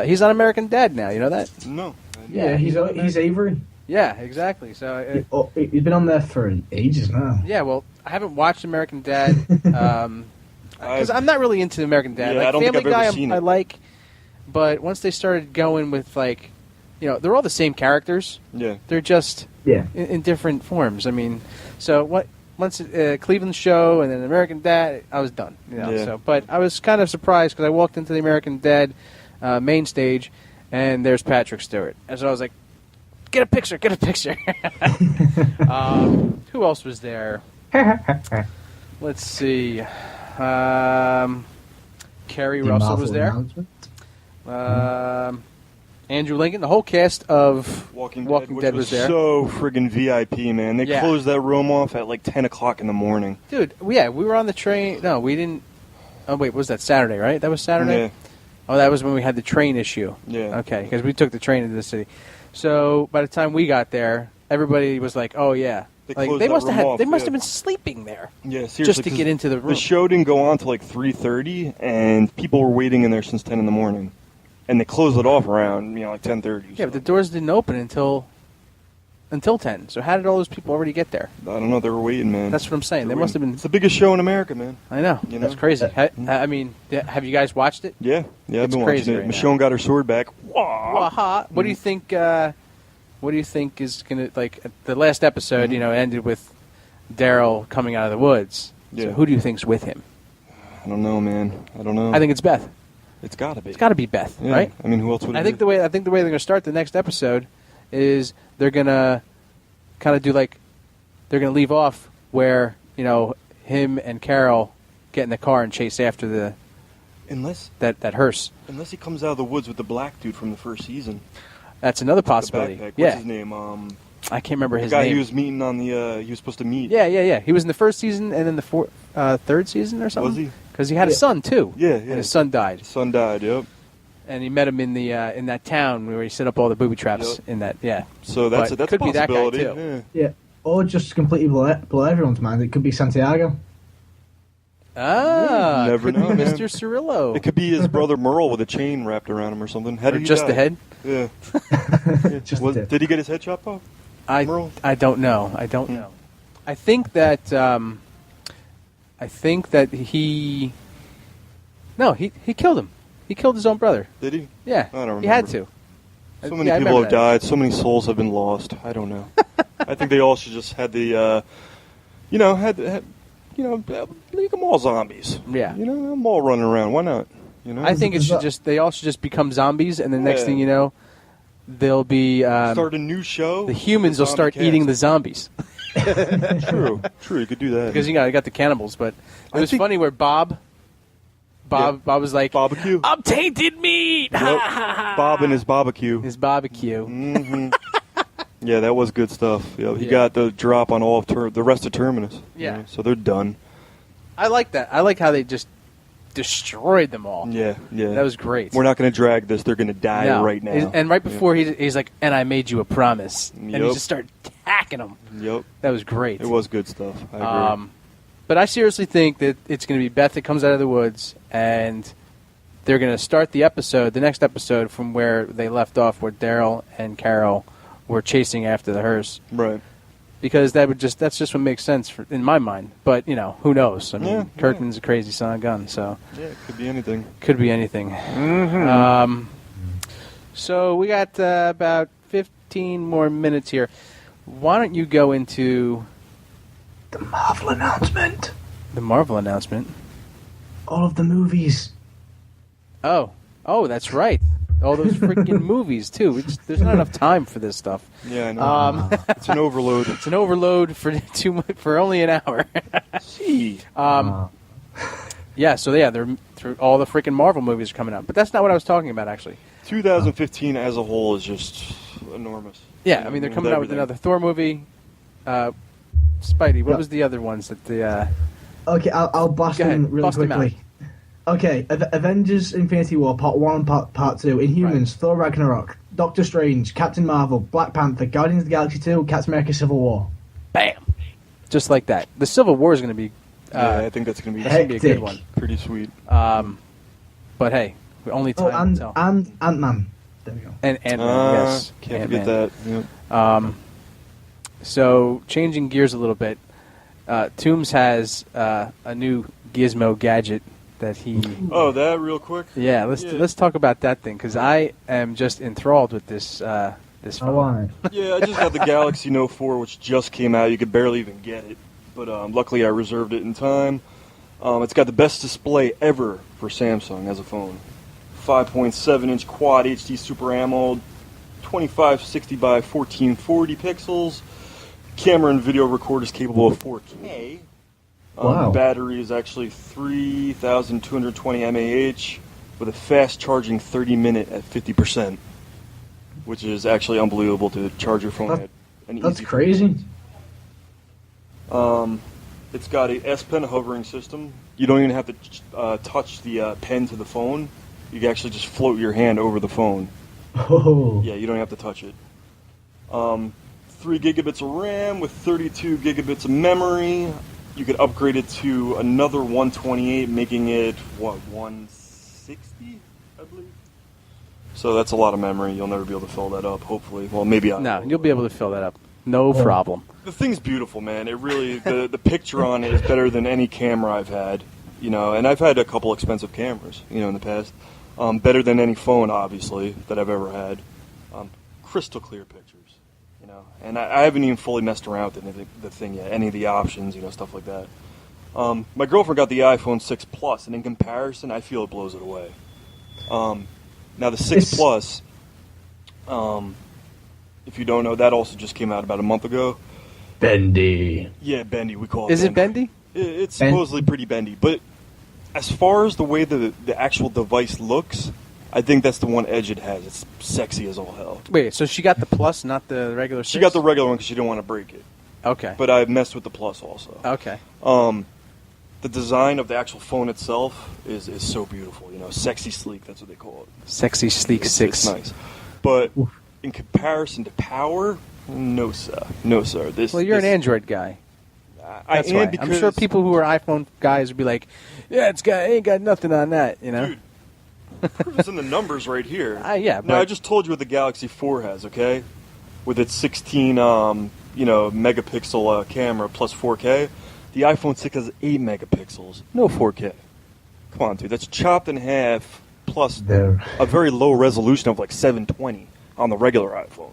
He's on American Dad now. You know that? No. Yeah, he's Avery. Yeah, exactly. So He's been on there for ages now. yeah, well, I haven't watched American Dad because I'm not really into American Dad. Yeah, like I don't Family think I've Guy, ever seen I it. like, but once they started going with like, you know, they're all the same characters. Yeah. They're just Yeah. in different forms. I mean, so once Cleveland show and then American Dad, I was done. You know, Yeah. so but I was kind of surprised because I walked into the American Dad main stage, and there's Patrick Stewart, and so I was like, get a picture. Who else was there? Let's see. Carrie Russell was there. Andrew Lincoln. The whole cast of Walking Walking Dead was there. So friggin' VIP, man. They Yeah. closed that room off at like 10 o'clock in the morning. Dude, yeah, we were on the train. No, we didn't. Oh, wait, was that Saturday, right? That was Saturday? Yeah. Oh, that was when we had the train issue. Yeah. Okay, because we took the train into the city. So by the time we got there, everybody was like, "Oh yeah." They Like closed they that must room have off, they must yeah. have been sleeping there Yeah, seriously. just to 'cause get into the room. The show didn't go on till like 3:30, and people were waiting in there since 10 in the morning. And they closed it off around, like 10:30. Yeah, but the doors didn't open until 10. So how did all those people already get there? I don't know. They were waiting, man. That's what I'm saying. They They must have been. It's the biggest show in America, man. I know. You know? That's crazy. I mean, have you guys watched it? Yeah, I've It's been crazy watching it. right now. Michonne got her sword back. Waha. What do you think? What do you think is gonna like the last episode? You know, ended with Daryl coming out of the woods. Yeah. So who do you think's with him? I don't know, man. I don't know. I think it's Beth. it's got to be. It's got to be Beth, Yeah. right? I mean, who else would it I think be? the way they're going to start the next episode is they're going to kind of do like they're going to leave off where him and Carol get in the car and chase after Unless that hearse. he comes out of the woods with the black dude from the first season. That's another The possibility. backpack. What's Yeah, his name? I can't remember The his guy name. he was meeting on the. He was supposed to meet. Yeah. He was in the first season and then the third season or something. Was he? Because he had a son too. Yeah. And his son died. His son died. Yep. And he met him in that town where he set up all the booby traps. Yep. In that, yeah. So that's But that's could a be that guy, possibility. too. Yeah. Yeah. Or just completely blow everyone's mind. It could be Santiago. Ah, Never could know, be man. Mr. Cirillo. It could be his brother Merle with a chain wrapped around him or something. How did he Just die? the head? Yeah. Just the tip. Did he get his head chopped off? Merle? I don't know. I don't know. I think that he killed him. He killed his own brother. Did he? Yeah. I don't remember. He had to. So many Yeah, I people remember have that. died. So many souls have been lost. I don't know. I think they all should just had the, leave them all zombies. Yeah. You know, them all running around. Why not? You know. I think they all should just become zombies, and the next Yeah. thing you know, they'll be start a new show. the humans will Zombie start cast. eating the zombies True. You could do that. because you got the cannibals. But it was funny where Bob was like, Barbecue. "I'm tainted meat." Yep. Bob and his barbecue. His barbecue. Hmm. Yeah, that was good stuff. Yeah, he Yeah. got the drop on all of the rest of Terminus. Yeah. So they're done. I like that. I like how they just destroyed them all. Yeah. That was great. We're not going to drag this. They're going to die No. right now. And right before he's like, "And I made you a promise," and he Yep. just started hacking them. Yep. That was great. It was good stuff. I agree. But I seriously think that it's going to be Beth that comes out of the woods, and they're going to start the next episode, from where they left off, where Daryl and Carol were chasing after the hearse. Right. Because that's just what makes sense in my mind. But, who knows? I mean, Yeah, Kirkman's a crazy son of a gun, so Yeah, it could be anything. could be anything. Mm-hmm. So we got about 15 more minutes here. Why don't you go into The Marvel announcement. the Marvel announcement? All of the movies. Oh, that's right. All those freaking movies too. There's not enough time for this stuff. Yeah, I know. It's an overload. It's an overload for only an hour. Gee. Yeah. So all the freaking Marvel movies are coming out. But that's not what I was talking about, actually. 2015 as a whole is just enormous. Yeah, I mean they're coming out with everything. another Thor movie. Spidey. What was the other ones that the? Okay, I'll blast Go ahead, them really bust them quickly. Okay, Avengers Infinity War Part 1 and Part 2, Inhumans, Right. Thor Ragnarok, Doctor Strange, Captain Marvel, Black Panther, Guardians of the Galaxy 2, Captain America Civil War. Bam. Just like that. The Civil War is going to be. Yeah, I think that's going to be That's going to be a good Hectic. one. pretty sweet. But hey, only time will tell. and Ant-Man. There we go. And Ant-Man, yes. Can't Ant-Man. forget that. Yep. So, changing gears a little bit, Tombs has a new gizmo gadget that he... Oh, that real quick? Yeah, let's talk about that thing, because I am just enthralled with this I phone. want it. Yeah, I just got the Galaxy Note 4, which just came out. You could barely even get it. But luckily I reserved it in time. It's got the best display ever for Samsung as a phone. 5.7-inch quad HD Super AMOLED, 2560 by 1440 pixels. Camera and video recorders capable of 4K. Wow. Battery is actually 3,220 mAh with a fast charging 30-minute at 50%, which is actually unbelievable to charge your phone at an That's easy. crazy. It's got a S Pen hovering system. You don't even have to touch the pen to the phone. You can actually just float your hand over the phone. Oh. Yeah, you don't have to touch it. 3 gigabits of RAM with 32 gigabits of memory. You could upgrade it to another 128, making it, 160, I believe? So that's a lot of memory. You'll never be able to fill that up, hopefully. Well, maybe I No, will. you'll be able to fill that up. No problem. The thing's beautiful, man. It really, the picture on it is better than any camera I've had. And I've had a couple expensive cameras, in the past. Better than any phone, obviously, that I've ever had. Crystal clear pictures, And I haven't even fully messed around with the thing yet, any of the options, stuff like that. My girlfriend got the iPhone 6 Plus, and in comparison, I feel it blows it away. Now, the 6 Plus, if you don't know, that also just came out about a month ago. Bendy. Yeah, bendy, we call it Is it bendy? It's supposedly pretty bendy, but as far as the way the actual device looks, I think that's the one edge it has. It's sexy as all hell. Wait, so she got the Plus, not the regular 6? She got the regular one because she didn't want to break it. Okay. But I messed with the Plus also. Okay. The design of the actual phone itself is so beautiful. Sexy sleek, that's what they call it. Sexy, sleek 6. It's nice. But in comparison to power, no, sir. No, sir. Well, you're an Android guy. That's why. because I'm sure people who are iPhone guys would be like, "Yeah, ain't got nothing on that," you know. Dude, it's in the numbers right here. Yeah. Now I just told you what the Galaxy 4 has, okay? With its 16, megapixel camera plus 4K. The iPhone 6 has 8 megapixels, no 4K. Come on, dude, that's chopped in half plus a very low resolution of like 720 on the regular iPhone.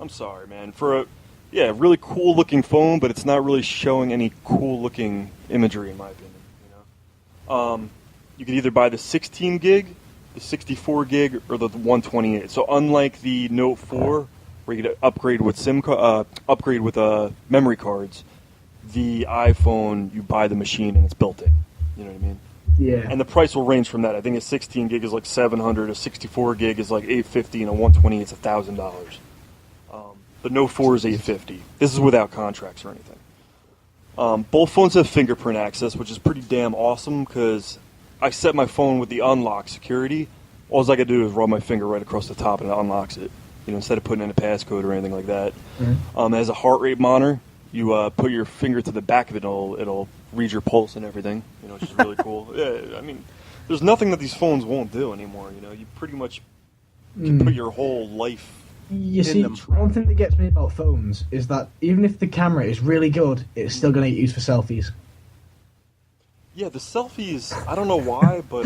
I'm sorry, man. For a really cool looking phone, but it's not really showing any cool looking imagery in my opinion. You could either buy the 16 gig, the 64 gig, or the 128. So unlike the Note 4, where you could upgrade with memory cards, the iPhone, you buy the machine and it's built in. You know what I mean? Yeah. And the price will range from that. I think a 16 gig is like $700, a 64 gig is like $850, and a 128 is $1,000. The Note 4 is $850. This is without contracts or anything. Both phones have fingerprint access, which is pretty damn awesome because I set my phone with the unlock security. All I got to do is run my finger right across the top and it unlocks it. Instead of putting in a passcode or anything like that. Mm-hmm. It has a heart rate monitor. You put your finger to the back of it, it'll read your pulse and everything. Which is really cool. Yeah, I mean, there's nothing that these phones won't do anymore. You pretty much can put your whole life. You see, one thing that gets me about phones is that even if the camera is really good, it's still going to get used for selfies. Yeah, the selfies, I don't know why, but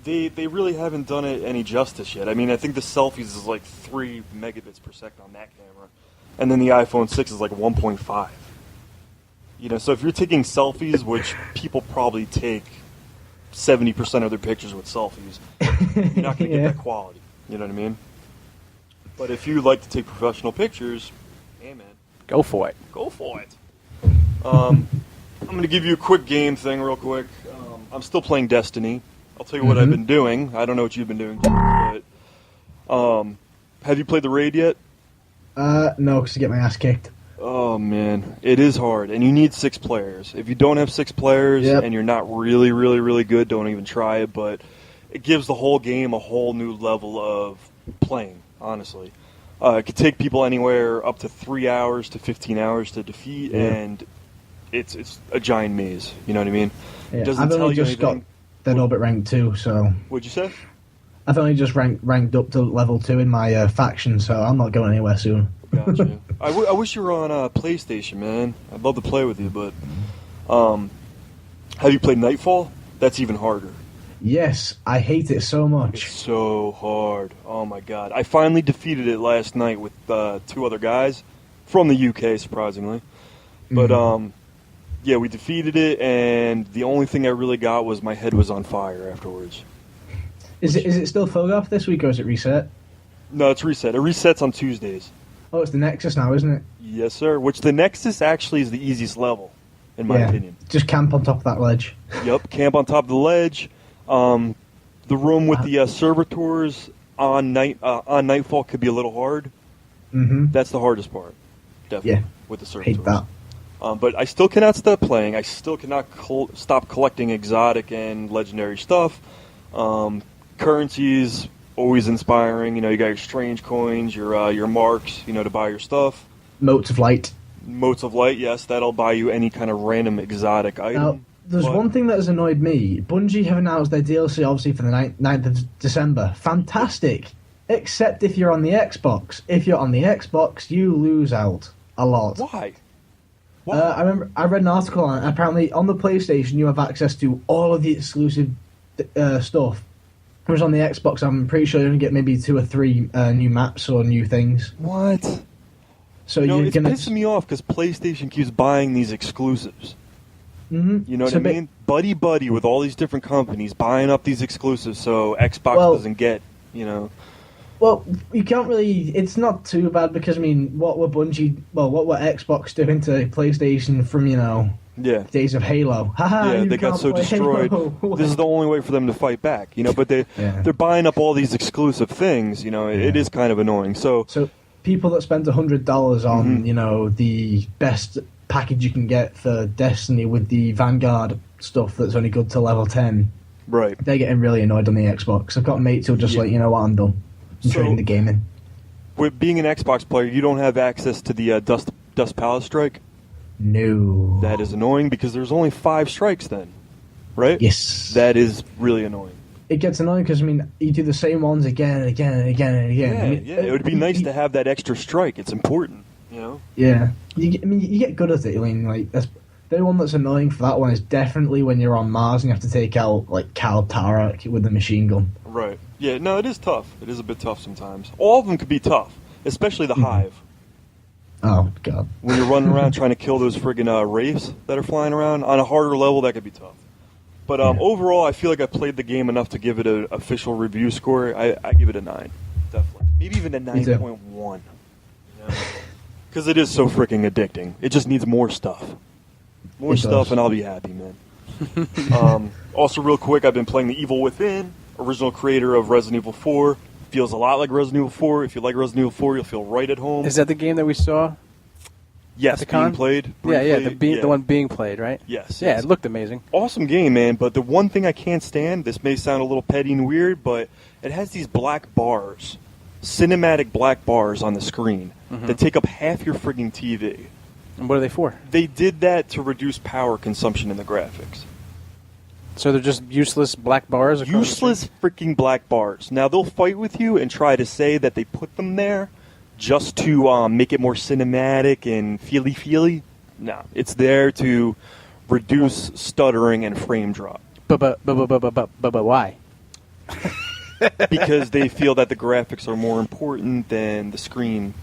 they really haven't done it any justice yet. I mean, I think the selfies is like 3 megabits per second on that camera, and then the iPhone 6 is like 1.5. So if you're taking selfies, which people probably take 70% of their pictures with selfies, you're not going to get that quality. You know what I mean? But if you like to take professional pictures, hey man, go for it. Go for it. I'm going to give you a quick game thing real quick. I'm still playing Destiny. I'll tell you what I've been doing. I don't know what you've been doing, but have you played the raid yet? No, because I get my ass kicked. Oh man, it is hard, and you need 6 players. If you don't have 6 players and you're not really, really, really good, don't even try it. But it gives the whole game a whole new level of playing. Honestly, it could take people anywhere up to 3 hours to 15 hours to defeat, and it's a giant maze. You know what I mean? Yeah. It doesn't I've tell only you just anything. got Dead Orbit rank 2, so. What'd you say? I've only just ranked up to level 2 in my faction, so I'm not going anywhere soon. Gotcha. I wish you were on PlayStation, man. I'd love to play with you, but have you played Nightfall? That's even harder. Yes, I hate it so much. It's so hard. Oh my god. I finally defeated it last night with 2 other guys from the UK, surprisingly. But yeah, we defeated it, and the only thing I really got was my head was on fire afterwards. Is it still Fogoth this week, or is it reset? No, it's reset. It resets on Tuesdays. Oh, it's the Nexus now, isn't it? Yes, sir. Which the Nexus actually is the easiest level, in my opinion. Just camp on top of that ledge. Yep, camp on top of the ledge. The room with the servitors on Nightfall could be a little hard. Mm-hmm. That's the hardest part, definitely, with the servitors. Hate that. But I still cannot stop playing. I still cannot stop collecting exotic and legendary stuff. Currencies, always inspiring. You got your strange coins, your marks, to buy your stuff. Motes of Light. Motes of Light, yes, that'll buy you any kind of random exotic item. Now, there's one thing that has annoyed me. Bungie have announced their DLC, obviously, for the 9th of December. Fantastic. Except if you're on the Xbox. If you're on the Xbox, you lose out a lot. Why? I remember I read an article on it. Apparently, on the PlayStation, you have access to all of the exclusive stuff. Whereas on the Xbox, I'm pretty sure you only get maybe 2 or 3 new maps or new things. What? So it's pissing me off because PlayStation keeps buying these exclusives. Mm-hmm. You know what I mean? Buddy with all these different companies buying up these exclusives so Xbox doesn't get, Well, you can't really. It's not too bad because what were Xbox doing to PlayStation from days of Halo? Yeah, they got so destroyed. This is the only way for them to fight back, But they're buying up all these exclusive things. It is kind of annoying. So people that spend $100 on the best package you can get for Destiny with the Vanguard stuff that's only good to level 10. Right. They're getting really annoyed on the Xbox. I've got mates who'll just you know what, I'm done. I'm trading the gaming. With being an Xbox player, you don't have access to the Dust Palace Strike? No. That is annoying because there's only 5 strikes then, right? Yes. That is really annoying. It gets annoying because, I mean, you do the same ones again and again and again and again. Yeah, I mean, yeah. It would be nice to have that extra strike. It's important, you know? Yeah. You get good at it. I mean, like, the only one that's annoying for that one is definitely when you're on Mars and you have to take out, like, Cal Tarak with the machine gun. Right. Yeah, no, it is tough. It is a bit tough sometimes. All of them could be tough, especially the Hive. Oh, God. When you're running around trying to kill those friggin' wraiths that are flying around, on a harder level, that could be tough. But overall, I feel like I played the game enough to give it an official review score. I give it a 9, definitely. Maybe even a 9.1. Because it is so freaking addicting. It just needs more stuff. More stuff, and I'll be happy, man. Also, real quick, I've been playing The Evil Within, original creator of Resident Evil 4. Feels a lot like Resident Evil 4. If you like Resident Evil 4, you'll feel right at home. Is that the game that we saw? Yes, being played. The one being played, right? Yes. Yeah, it looked amazing. Awesome game, man. But the one thing I can't stand, this may sound a little petty and weird, but it has these black bars, cinematic black bars on the screen that take up half your frigging TV. And what are they for? They did that to reduce power consumption in the graphics. So they're just useless black bars? Useless freaking black bars. Now, they'll fight with you and try to say that they put them there just to make it more cinematic and feely-feely. No, it's there to reduce stuttering and frame drop. But why? Because they feel that the graphics are more important than the screen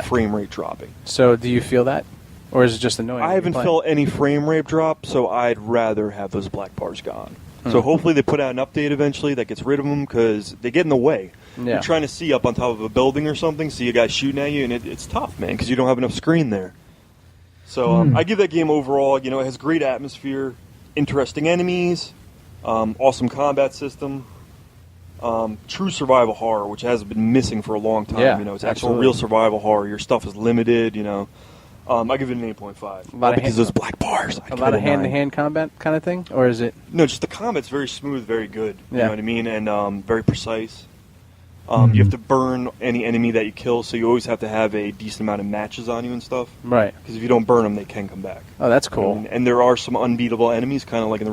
frame rate dropping. So do you feel that? Or is it just annoying? I haven't felt any frame rate drop, so I'd rather have those black bars gone. So hopefully they put out an update eventually that gets rid of them, because they get in the way. Yeah. You're trying to see up on top of a building or something, see a guy shooting at you, and it's tough, man, because you don't have enough screen there. So I give that game overall, it has great atmosphere, interesting enemies, awesome combat system, true survival horror, which has been missing for a long time. Yeah, it's actual real survival horror. Your stuff is limited, I give it an 8.5. Because those black bars. A lot of hand-to-hand combat kind of thing? Or is it... No, just the combat's very smooth, very good. You know what I mean? And very precise. You have to burn any enemy that you kill, so you always have to have a decent amount of matches on you and stuff. Right. Because if you don't burn them, they can come back. Oh, that's cool. And there are some unbeatable enemies, kind of like in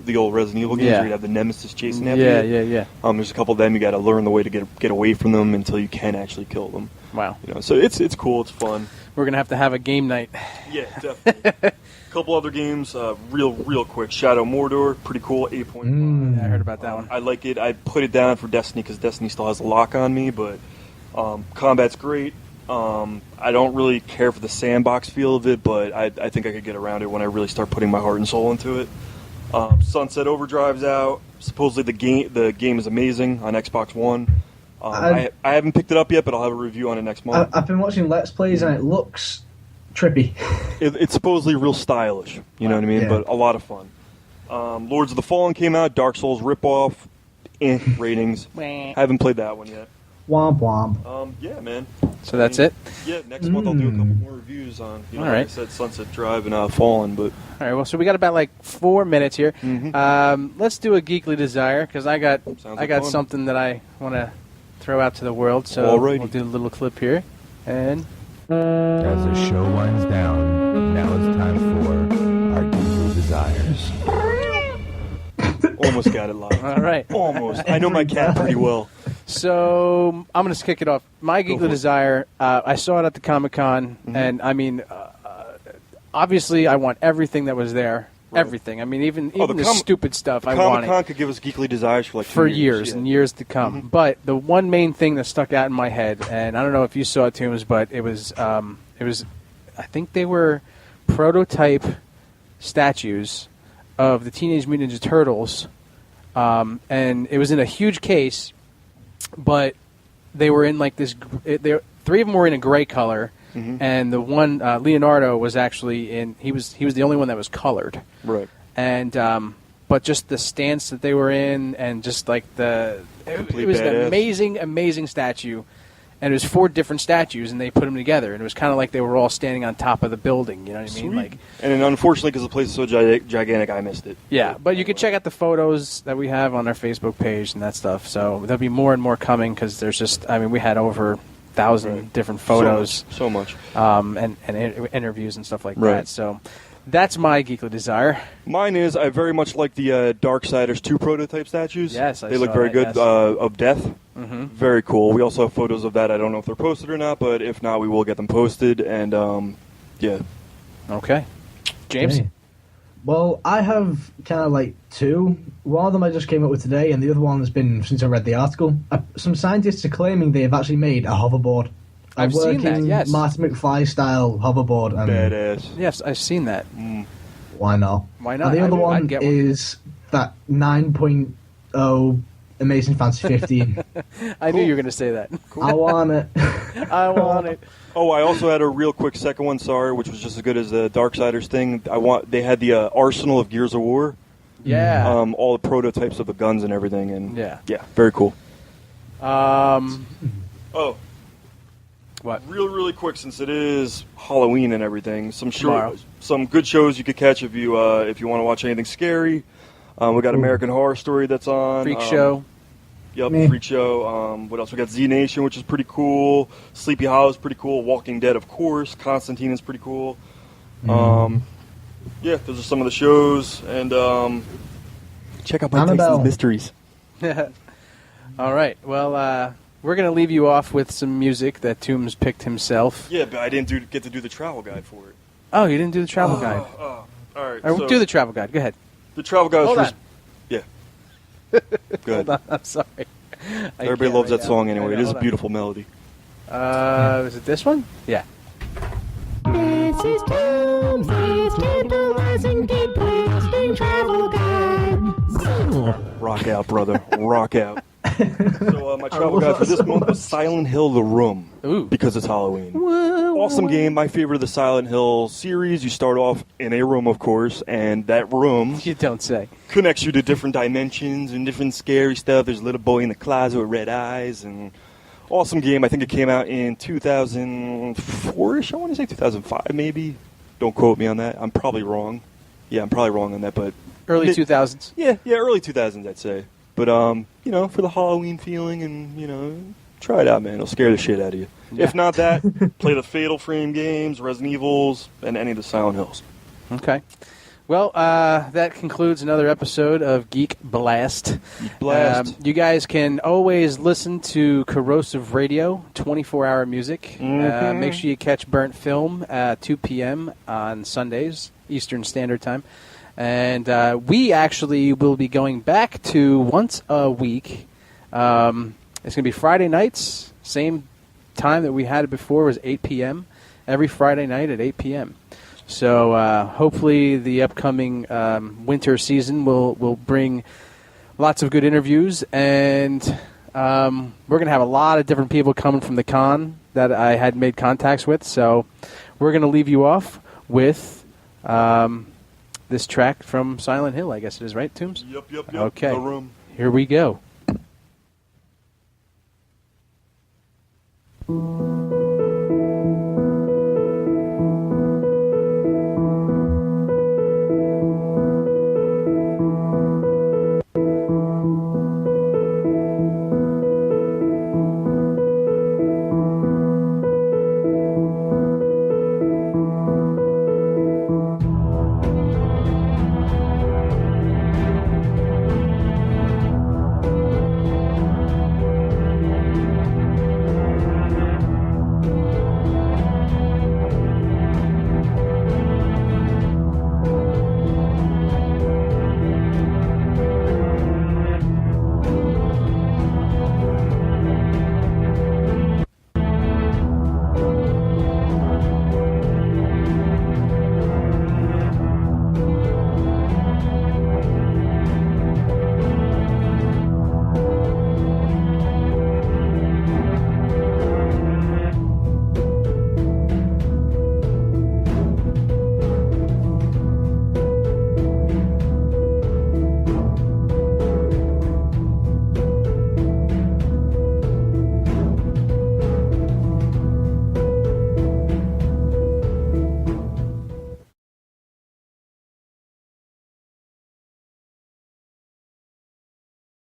the old Resident Evil games, where you have the Nemesis chasing after you. Yeah. There's a couple of them. You got to learn the way to get away from them until you can actually kill them. Wow. So it's cool. It's fun. We're going to have a game night. Yeah, definitely. A couple other games, real quick. Shadow Mordor, pretty cool, 8.5. I heard about that one. I like it. I put it down for Destiny because Destiny still has a lock on me, but combat's great. I don't really care for the sandbox feel of it, but I think I could get around it when I really start putting my heart and soul into it. Sunset Overdrive's out. Supposedly the game is amazing on Xbox One. I haven't picked it up yet, but I'll have a review on it next month. I've been watching Let's Plays, and it looks trippy. It's supposedly real stylish, you know what I mean? Yeah. But a lot of fun. Lords of the Fallen came out, Dark Souls ripoff, ratings. Haven't played that one yet. Womp womp. Yeah, man. So that's it? Yeah, next month I'll do a couple more reviews on, like I said, Sunset Drive and Fallen. But all right, well, so we got about 4 minutes here. Let's do a Geekly Desire, because I got something that I want to throw out to the world. So we'll do a little clip here. And as the show winds down, now it's time for our Geekly Desires. Almost got it live. All right. Almost. I know my cat pretty well. So I'm going to kick it off. My Geekly Desire, I saw it at the Comic Con, and I mean, obviously I want everything that was there. Right. Everything. I mean, even the stupid stuff I wanted. Comic Con could give us Geekly Desires for 2 years and years to come. But the one main thing that stuck out in my head, and I don't know if you saw it, Tombs, but it was I think they were prototype statues of the Teenage Mutant Ninja Turtles, and it was in a huge case, but they were in this. 3 of them were in a gray color. And the one Leonardo was actually in. He was the only one that was colored. Right. And but just the stance that they were in, and just it was an amazing statue. And it was 4 different statues, and they put them together, and it was kind of like they were all standing on top of the building. You know what I mean? And unfortunately, because the place is so gigantic, I missed it. Yeah, but you can check out the photos that we have on our Facebook page and that stuff. So there'll be more and more coming, because there's just, we had over 1,000 different photos, So much. and interviews and stuff like Right. that. So that's my geekly desire. Mine is I very much like the Darksiders 2 prototype statues. Yes, I they look saw very that, good. yes. Of Death. Mm-hmm. Very cool. We also have photos of that. I don't know if they're posted or not, but if not, we will get them posted. And yeah. Okay. James? Okay. Well, I have kind of like two. One of them I just came up with today, and the other one has been since I read the article. Some scientists are claiming they have actually made a hoverboard. I've seen that, working yes. Marty McFly style hoverboard. And Badass. Yes, I've seen that. why not? Why not? And the other I'd one get one. is that 9.0 Amazing Fantasy 15. I knew you were going to say that. I want it. I want it. Oh, I also had a real quick second one, sorry, which was just as good as the Darksiders thing. They had the arsenal of Gears of War. Yeah. All the prototypes of the guns and everything, and Yeah. very cool. What? Really quick, since it is Halloween and everything, some Tomorrow. some good shows you could catch if you want to watch anything scary. We got American Horror Story that's on. Freak Show. Yep, Meh. Freak Show. What else? We got Z Nation, which is pretty cool. Sleepy Hollow is pretty cool. Walking Dead, of course. Constantine is pretty cool. Yeah, those are some of the shows, and check out my Annabelle. Tyson's Mysteries. All right. Well, we're going to leave you off with some music that Tombs picked himself. Yeah, but I didn't get to do the travel guide for it. Oh, you didn't do the travel guide. All right, All right, so do the travel guide. Go ahead. the travel guide. Hold was on. Yeah. Good. Hold on. I'm sorry. I Everybody can't loves right that now. song anyway. Hold It on, is a hold on. beautiful melody. Is it this one? Yeah. This is Tombs, he's tantalizing geek blasting travel guide. Rock out, brother. Rock out. So my travel guide for this month was Silent Hill: The Room. Ooh. Because it's Halloween. Awesome game. My favorite of the Silent Hill series. You start off in a room, of course, and that room You don't say. connects you to different dimensions and different scary stuff. There's a little boy in the closet with red eyes, and awesome game. I think it came out in 2004-ish. I want to say 2005, maybe. Don't quote me on that. I'm probably wrong. Yeah, I'm probably wrong on that, but Early 2000s. yeah, early 2000s, I'd say. But for the Halloween feeling, and try it out, man. It'll scare the shit out of you. Yeah. If not that, play the Fatal Frame games, Resident Evils, and any of the Silent Hills. Okay. Well, that concludes another episode of Geek Blast. Geek Blast. You guys can always listen to Corrosive Radio, 24-hour music. Make sure you catch Burnt Film at 2 p.m. on Sundays, Eastern Standard Time. And we actually will be going back to once a week. It's going to be Friday nights, same time that we had it before was 8 p.m. Every Friday night at 8 p.m. So hopefully the upcoming winter season will bring lots of good interviews, and we're going to have a lot of different people coming from the con that I had made contacts with. So we're going to leave you off with this track from Silent Hill, I guess it is, right, Tombs? Yep. Okay. The Room. Here we go.